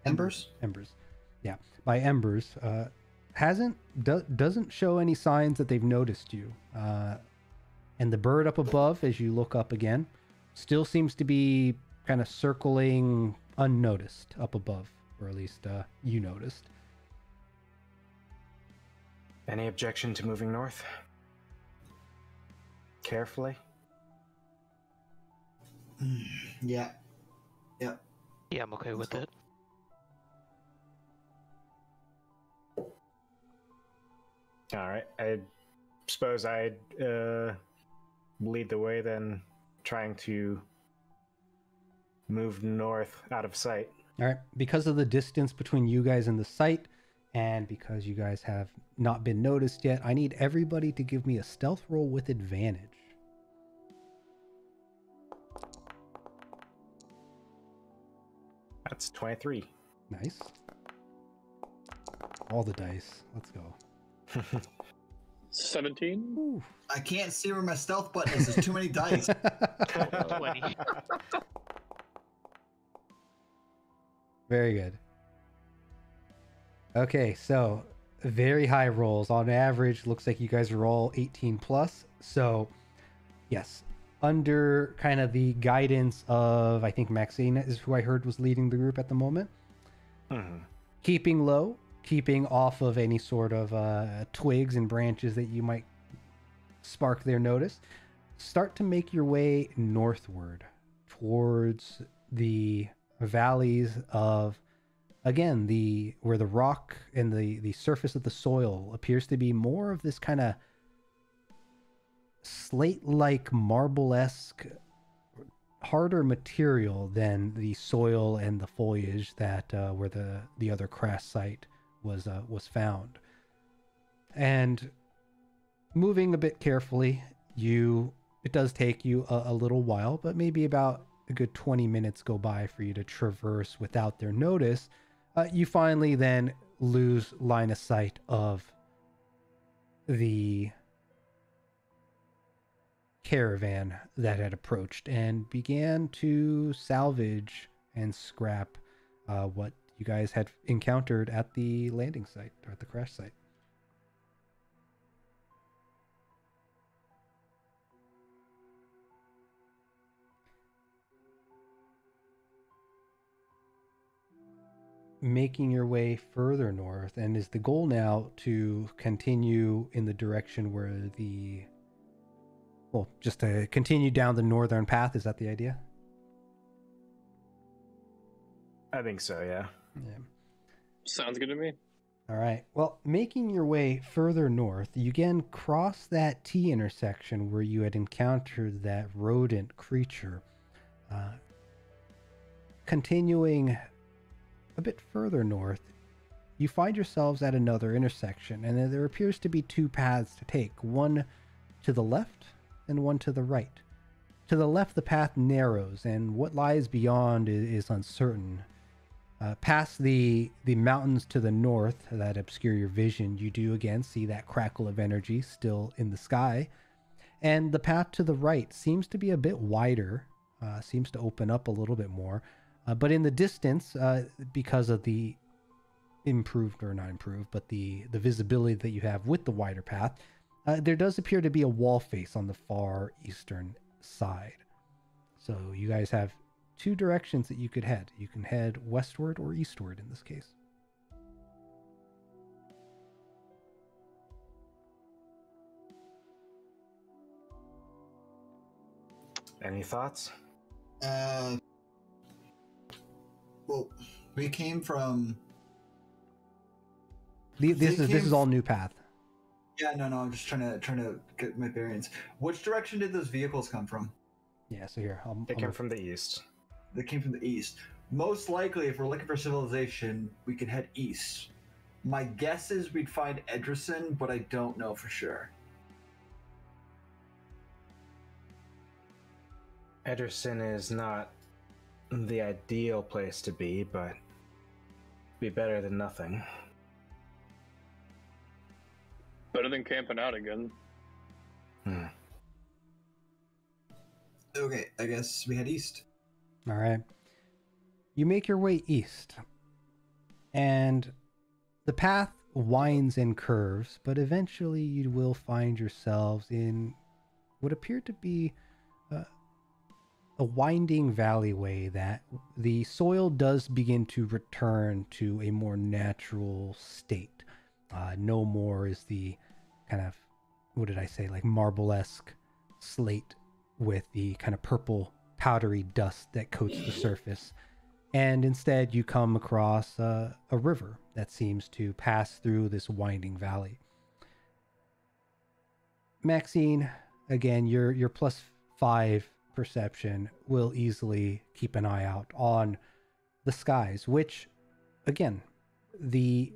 Embers? Embers. Yeah, by Embers. Doesn't show any signs that they've noticed you. And the bird up above, as you look up again, still seems to be kind of circling unnoticed up above, or at least you noticed. Any objection to moving north? Carefully? Yeah. Yeah. Yeah, I'm okay with it. All right. I suppose I'd lead the way then, trying to move north out of sight. All right. Because of the distance between you guys and the site, and because you guys have not been noticed yet, I need everybody to give me a stealth roll with advantage. That's 23. Nice. All the dice. Let's go. 17. Ooh. I can't see where my stealth button is. There's too many dice. 20. Very good. Okay, so very high rolls. On average, looks like you guys are all 18 plus. So, yes, under kind of the guidance of, I think Maxine is who I heard was leading the group at the moment. Keeping low, keeping off of any sort of twigs and branches that you might spark their notice. Start to make your way northward towards the valleys of, again, where the rock and the surface of the soil appears to be more of this kind of slate-like marble-esque harder material than the soil and the foliage that where the other crash site was found. And moving a bit carefully, it does take you a little while, but maybe about a good 20 minutes go by for you to traverse without their notice. You finally then lose line of sight of the caravan that had approached and began to salvage and scrap what you guys had encountered at the landing site, or at the crash site. Making your way further north, and is the goal now to continue in the direction where just to continue down the northern path? Is that the idea? I think so, yeah. Yeah. Sounds good to me. All right. Well, making your way further north, you again cross that T intersection where you had encountered that rodent creature. Continuing a bit further north, you find yourselves at another intersection, and there appears to be two paths to take, one to the left and one to the right. To the left, the path narrows, and what lies beyond is uncertain. Past the mountains to the north that obscure your vision, you do again see that crackle of energy still in the sky. And the path to the right seems to be a bit wider, seems to open up a little bit more. But in the distance, because of the improved, or not improved, but the visibility that you have with the wider path, there does appear to be a wall face on the far eastern side. So you guys have two directions that you could head. You can head westward or eastward in this case. Any thoughts? Well, we came from. This is all new path. Yeah, no, I'm just trying to get my bearings. Which direction did those vehicles come from? Yeah, so here They came from the east. They came from the east. Most likely, if we're looking for civilization, we could head east. My guess is we'd find Edrison, but I don't know for sure. Ederson is not the ideal place to be, but be better than nothing. Better than camping out again. Okay, I guess we head east. All right. You make your way east, and the path winds and curves, but eventually you will find yourselves in what appeared to be a winding valleyway that the soil does begin to return to a more natural state. No more is the kind of, what did I say, like marble-esque slate with the kind of purple powdery dust that coats the surface. And instead you come across a river that seems to pass through this winding valley. Maxine, again, your +5 perception will easily keep an eye out on the skies, which, again, the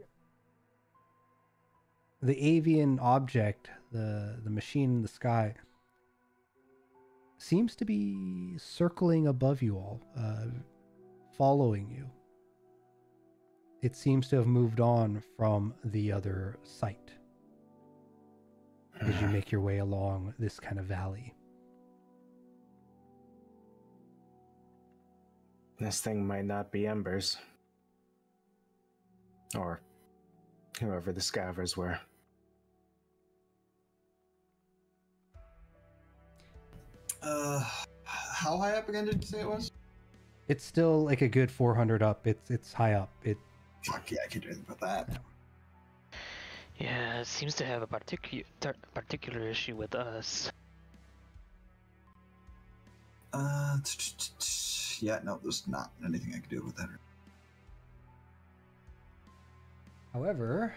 avian object, the machine in the sky, seems to be circling above you all, following you. It seems to have moved on from the other site as you make your way along this kind of valley. This thing might not be Embers. Or whoever the scavengers were. How high up again did you say it was? It's still like a good 400 up. It's high up. Fuck yeah, I can't do anything about that. Yeah, it seems to have a particular issue with us. Yeah, no, there's not anything I can do with that. However,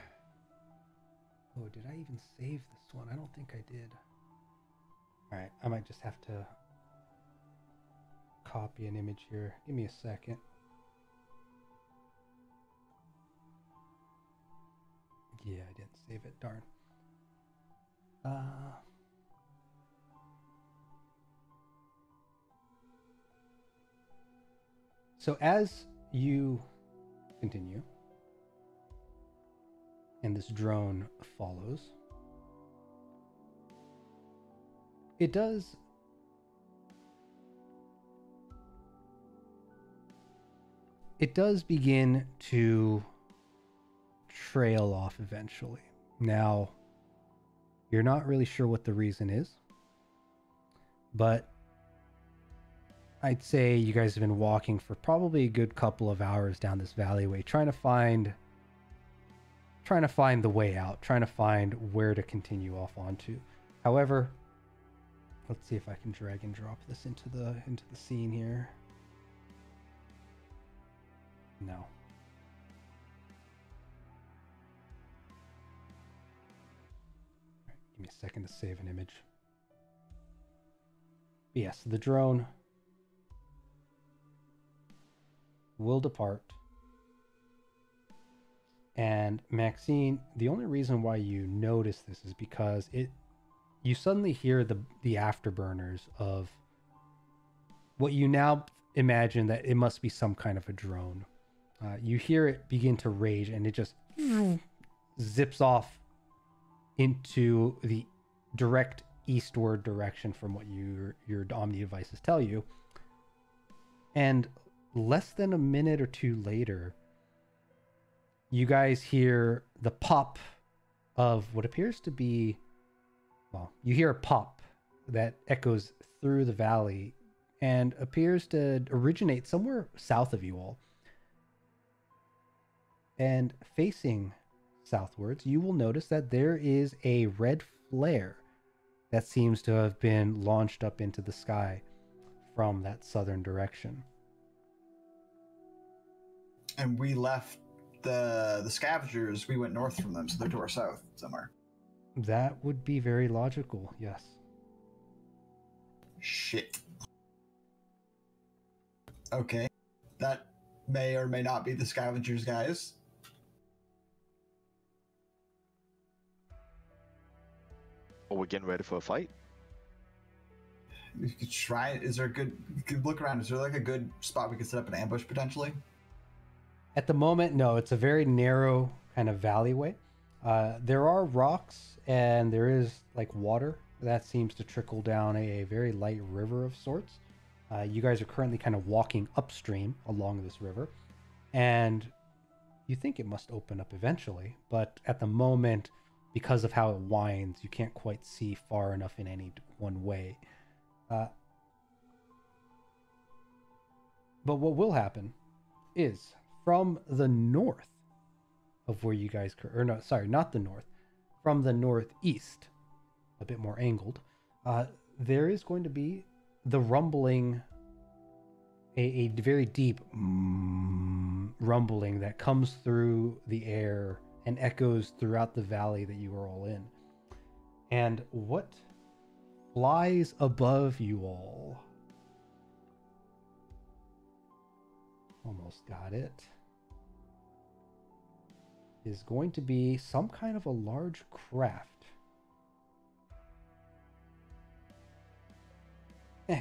oh, did I even save this one? I don't think I did. All right, I might just have to copy an image here. Give me a second. Yeah, I didn't save it. Darn. So as you continue, and this drone follows, it does begin to trail off eventually. Now, you're not really sure what the reason is, but I'd say you guys have been walking for probably a good couple of hours down this alleyway, trying to find the way out, trying to find where to continue off onto. However, let's see if I can drag and drop this into the scene here. No. Right, give me a second to save an image. Yes, the drone will depart. And Maxine, the only reason why you notice this is because you suddenly hear the afterburners of what you now imagine that it must be some kind of a drone. You hear it begin to rage, and it just zips off into the direct eastward direction from what your Omni devices tell you. And less than a minute or two later, you guys hear the pop of what appears to be, well, you hear a pop that echoes through the valley and appears to originate somewhere south of you all. And facing southwards, you will notice that there is a red flare that seems to have been launched up into the sky from that southern direction. And we left the scavengers, we went north from them, so they're to our south somewhere. That would be very logical, yes. Shit. Okay. That may or may not be the scavengers, guys. Are we getting ready for a fight? You could try it. Is there a good... You could look around. Is there like a good spot we could set up an ambush potentially? At the moment, no. It's a very narrow kind of valleyway. There are rocks and there is like water that seems to trickle down a very light river of sorts. You guys are currently kind of walking upstream along this river, and you think it must open up eventually, but at the moment, because of how it winds, you can't quite see far enough in any one way. But what will happen is from the north of where you guys, or no, sorry, not the north, from the northeast, a bit more angled, there is going to be the rumbling, a very deep rumbling that comes through the air and echoes throughout the valley that you are all in. And what flies above you all? Almost got it. Is going to be some kind of a large craft.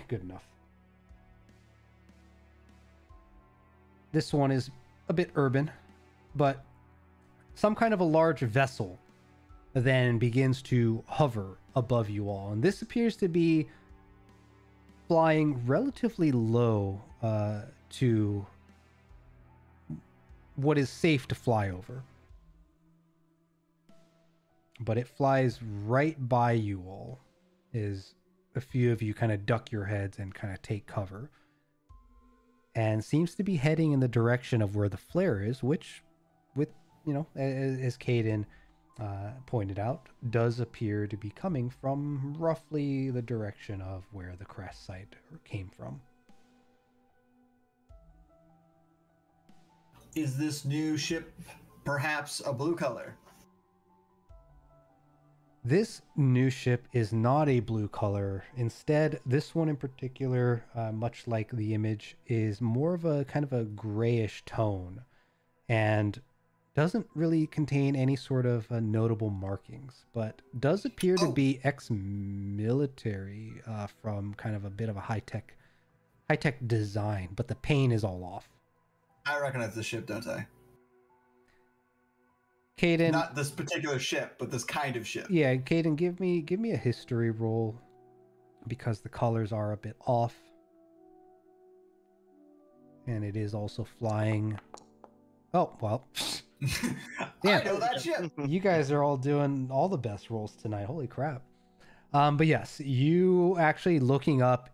Good enough. This one is a bit urban, but some kind of a large vessel then begins to hover above you all. And this appears to be flying relatively low to what is safe to fly over. But it flies right by you all, as a few of you kind of duck your heads and kind of take cover. And seems to be heading in the direction of where the flare is, which, with, you know, as Caden pointed out, does appear to be coming from roughly the direction of where the crest site came from. Is this new ship perhaps a blue color? This new ship is not a blue color. Instead, this one in particular, much like the image, is more of a kind of a grayish tone and doesn't really contain any sort of notable markings, but does appear to be ex-military from kind of a bit of a high-tech design, but the paint is all off. I recognize this ship, don't I? Caden, not this particular ship, but this kind of ship. Yeah, Caden, give me a history roll because the colors are a bit off, and it is also flying. Oh well, yeah, I know that ship. You guys are all doing all the best rolls tonight. Holy crap! But yes, you actually looking up.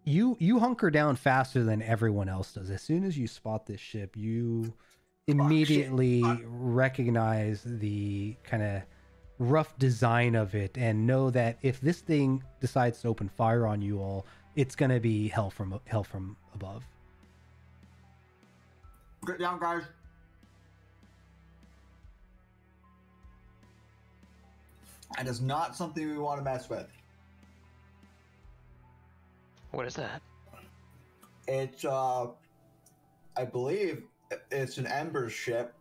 You hunker down faster than everyone else does. As soon as you spot this ship, you immediately recognize the kind of rough design of it and know that if this thing decides to open fire on you all, it's gonna be hell from above. Get down, guys. And it's not something we want to mess with. What is that? It's I believe it's an Ember ship,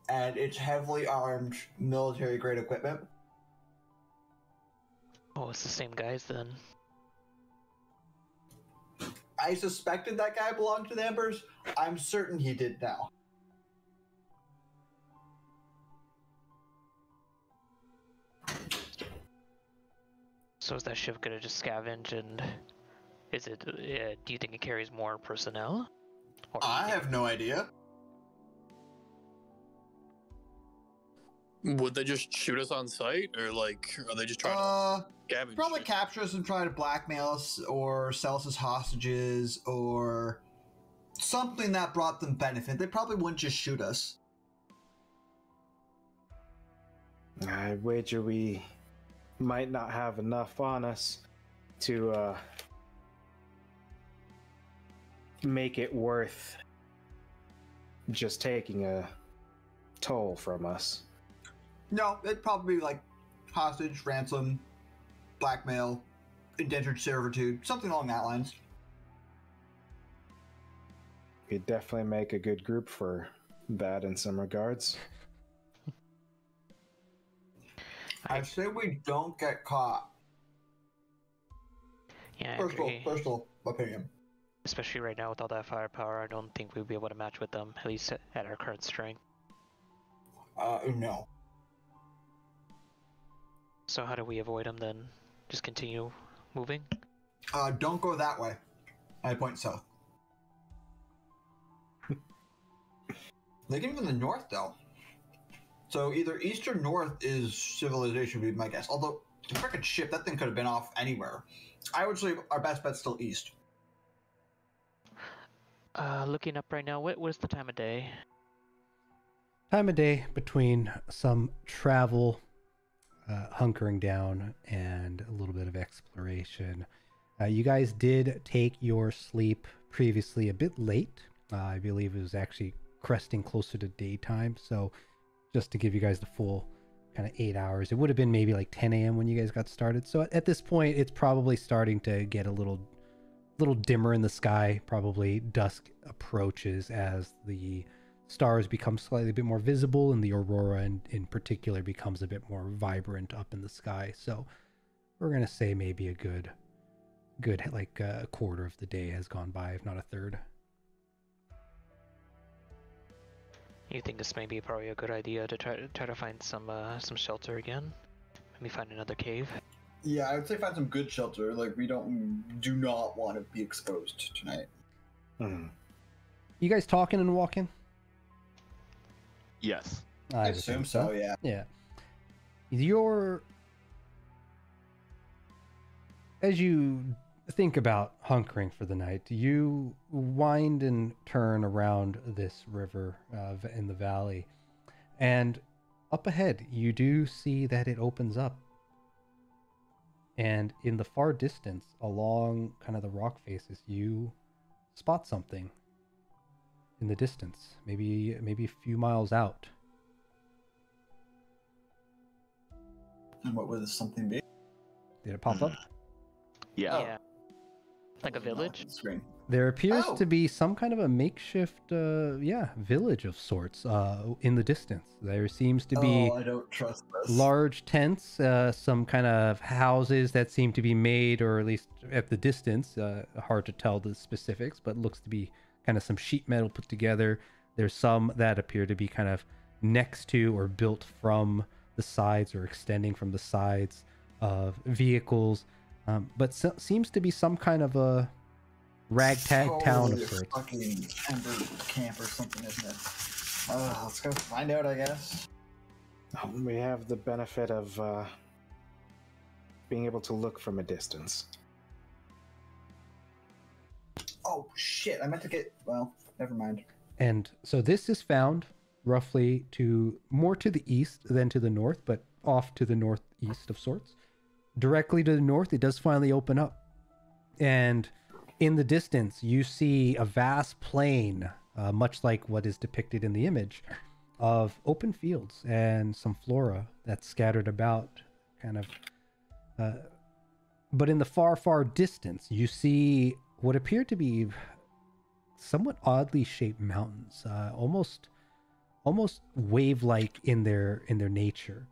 and it's heavily armed military grade equipment. Oh, it's the same guys then. I suspected that guy belonged to the Embers. I'm certain he did now. So is that ship gonna just scavenge, and is it? Do you think it carries more personnel? Or I have no idea. Would they just shoot us on sight, or like, are they just trying to scavenge? Probably capture us and try to blackmail us, or sell us as hostages, or something that brought them benefit. They probably wouldn't just shoot us. I wager we might not have enough on us to make it worth just taking a toll from us. No, it'd probably be like hostage, ransom, blackmail, indentured servitude, something along that lines. We'd definitely make a good group for that in some regards. I say we don't get caught. Yeah, I agree. Personal opinion. Especially right now with all that firepower, I don't think we'd be able to match with them, at least at our current strength. No. So how do we avoid them then? Just continue moving? Don't go that way. I point south. They can go to the north, though. So either east or north is civilization, would be my guess. Although, the frickin' ship, that thing could have been off anywhere. I would say our best bet's still east. Looking up right now, what is the time of day? Time of day between some travel, hunkering down, and a little bit of exploration. You guys did take your sleep previously a bit late. I believe it was actually cresting closer to daytime. So just to give you guys the full kind of 8 hours, it would have been maybe like 10 a.m. when you guys got started. So at this point, it's probably starting to get a little dimmer in the sky. Probably dusk approaches as the stars become slightly a bit more visible, and the aurora in particular becomes a bit more vibrant up in the sky. So we're gonna say maybe a good like a quarter of the day has gone by, if not a third. You think this may be probably a good idea to try to find some shelter again? Maybe find another cave? Yeah, I would say find some good shelter. Like, we do not want to be exposed tonight. You guys talking and walking? Yes. I assume so, yeah. Yeah. As you think about hunkering for the night, you wind and turn around this river in the valley, and up ahead you do see that it opens up, and in the far distance along kind of the rock faces you spot something in the distance, maybe a few miles out. And what would this something be? Did it pop up? Yeah. Yeah. Like a village? Screen. There appears Oh. to be some kind of a makeshift, village of sorts in the distance. There seems to be I don't trust this. large tents, some kind of houses that seem to be made, or at least at the distance, hard to tell the specifics, but looks to be kind of some sheet metal put together. There's some that appear to be kind of next to or built from the sides or extending from the sides of vehicles. But seems to be some kind of a ragtag town of Totally a sorts. fucking ember camp or something, isn't it? Let's go find out, I guess. We have the benefit of being able to look from a distance. Oh shit! I meant to get. Well, never mind. And so this is found roughly more to the east than to the north, but off to the northeast of sorts. Directly to the north, it does finally open up. And in the distance, you see a vast plain, much like what is depicted in the image, of open fields and some flora that's scattered about, kind of. But in the far, far distance, you see what appear to be somewhat oddly shaped mountains, almost wave-like in their nature.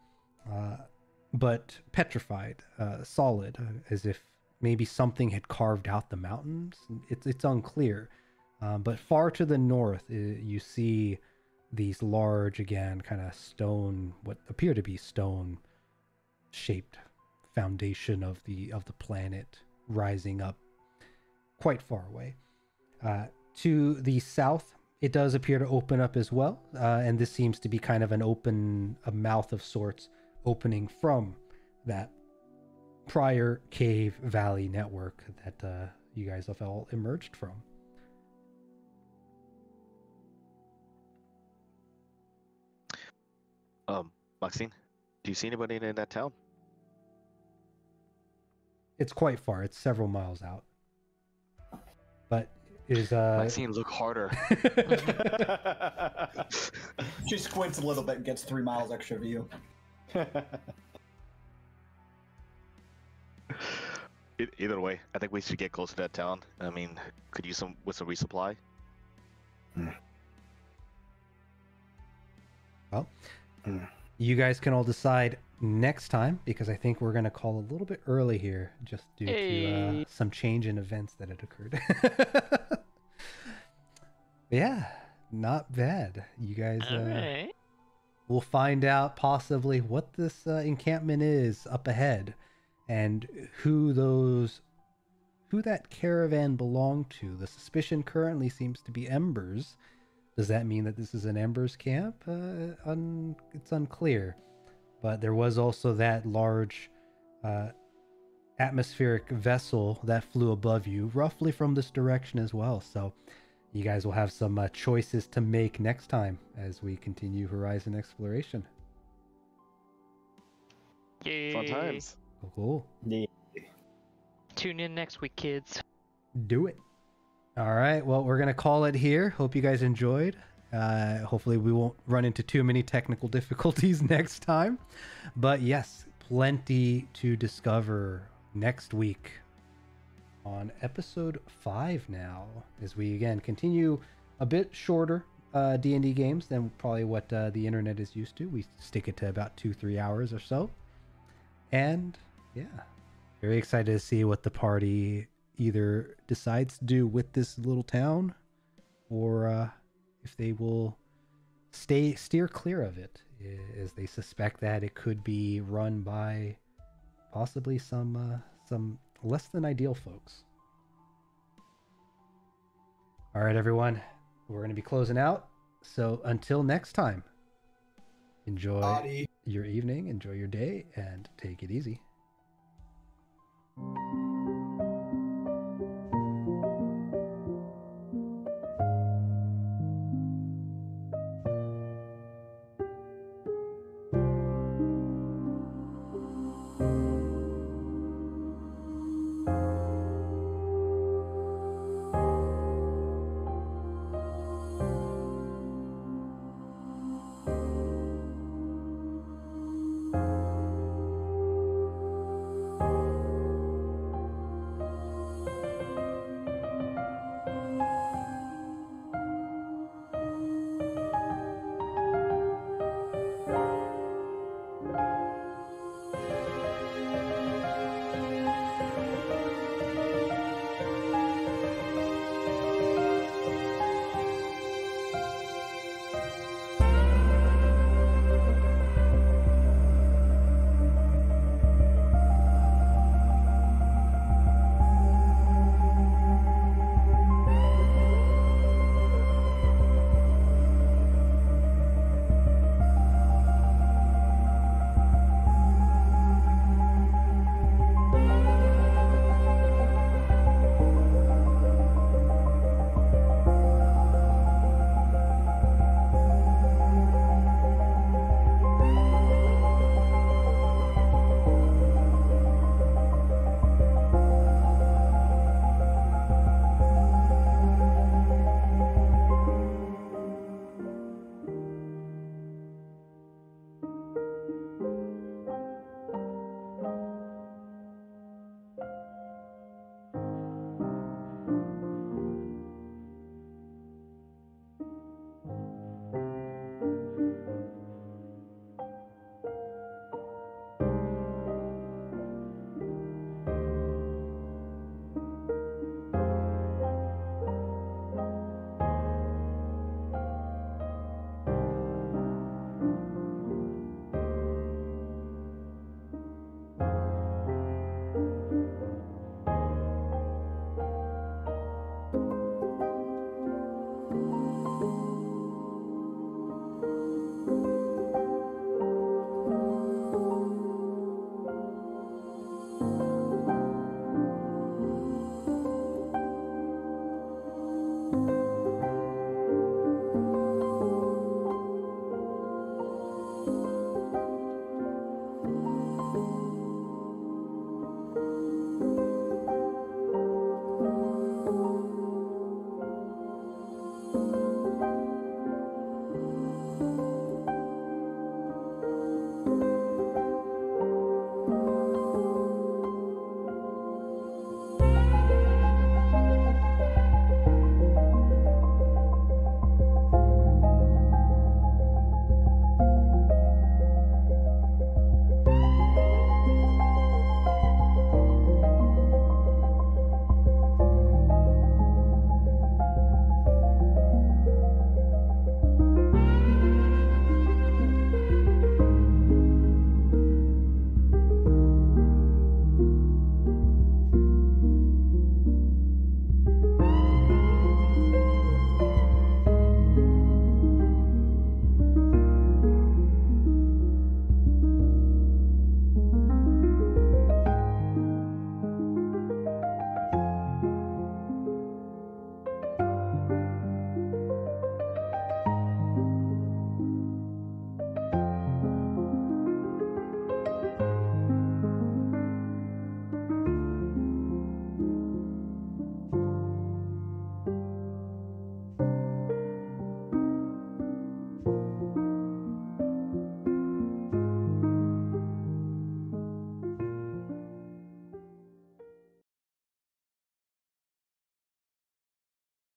But petrified, solid, as if maybe something had carved out the mountains. It's unclear. But far to the north, you see these large, again, kind of stone, what appear to be stone-shaped foundation of the planet rising up quite far away. To the south, it does appear to open up as well, and this seems to be kind of a mouth of sorts, opening from that prior cave valley network that you guys have all emerged from. Maxine, do you see anybody in that town? It's quite far. It's several miles out. But is Maxine, look harder. She squints a little bit and gets 3 miles extra view. Either way, I think we should get closer to that town. I mean, could use some resupply. Well, you guys can all decide next time, because I think we're going to call a little bit early here, just due to some change in events that had occurred. Yeah, not bad. You guys All right. we'll find out possibly what this encampment is up ahead, and who that caravan belonged to. The suspicion currently seems to be Embers. Does that mean that this is an Embers camp? It's unclear. But there was also that large atmospheric vessel that flew above you, roughly from this direction as well. So you guys will have some choices to make next time as we continue Horizon exploration. Yay. Fun times. Cool. Tune in next week, kids. Do it. All right. Well, we're going to call it here. Hope you guys enjoyed. Hopefully we won't run into too many technical difficulties next time. But yes, plenty to discover next week on episode 5 now, as we again continue a bit shorter D&D games than probably what the internet is used to. We stick it to about 2-3 hours or so. And yeah, very excited to see what the party either decides to do with this little town, or if they will steer clear of it, as they suspect that it could be run by possibly some less than ideal folks. All right, everyone, we're going to be closing out. So until next time, enjoy your evening, enjoy your day, and take it easy.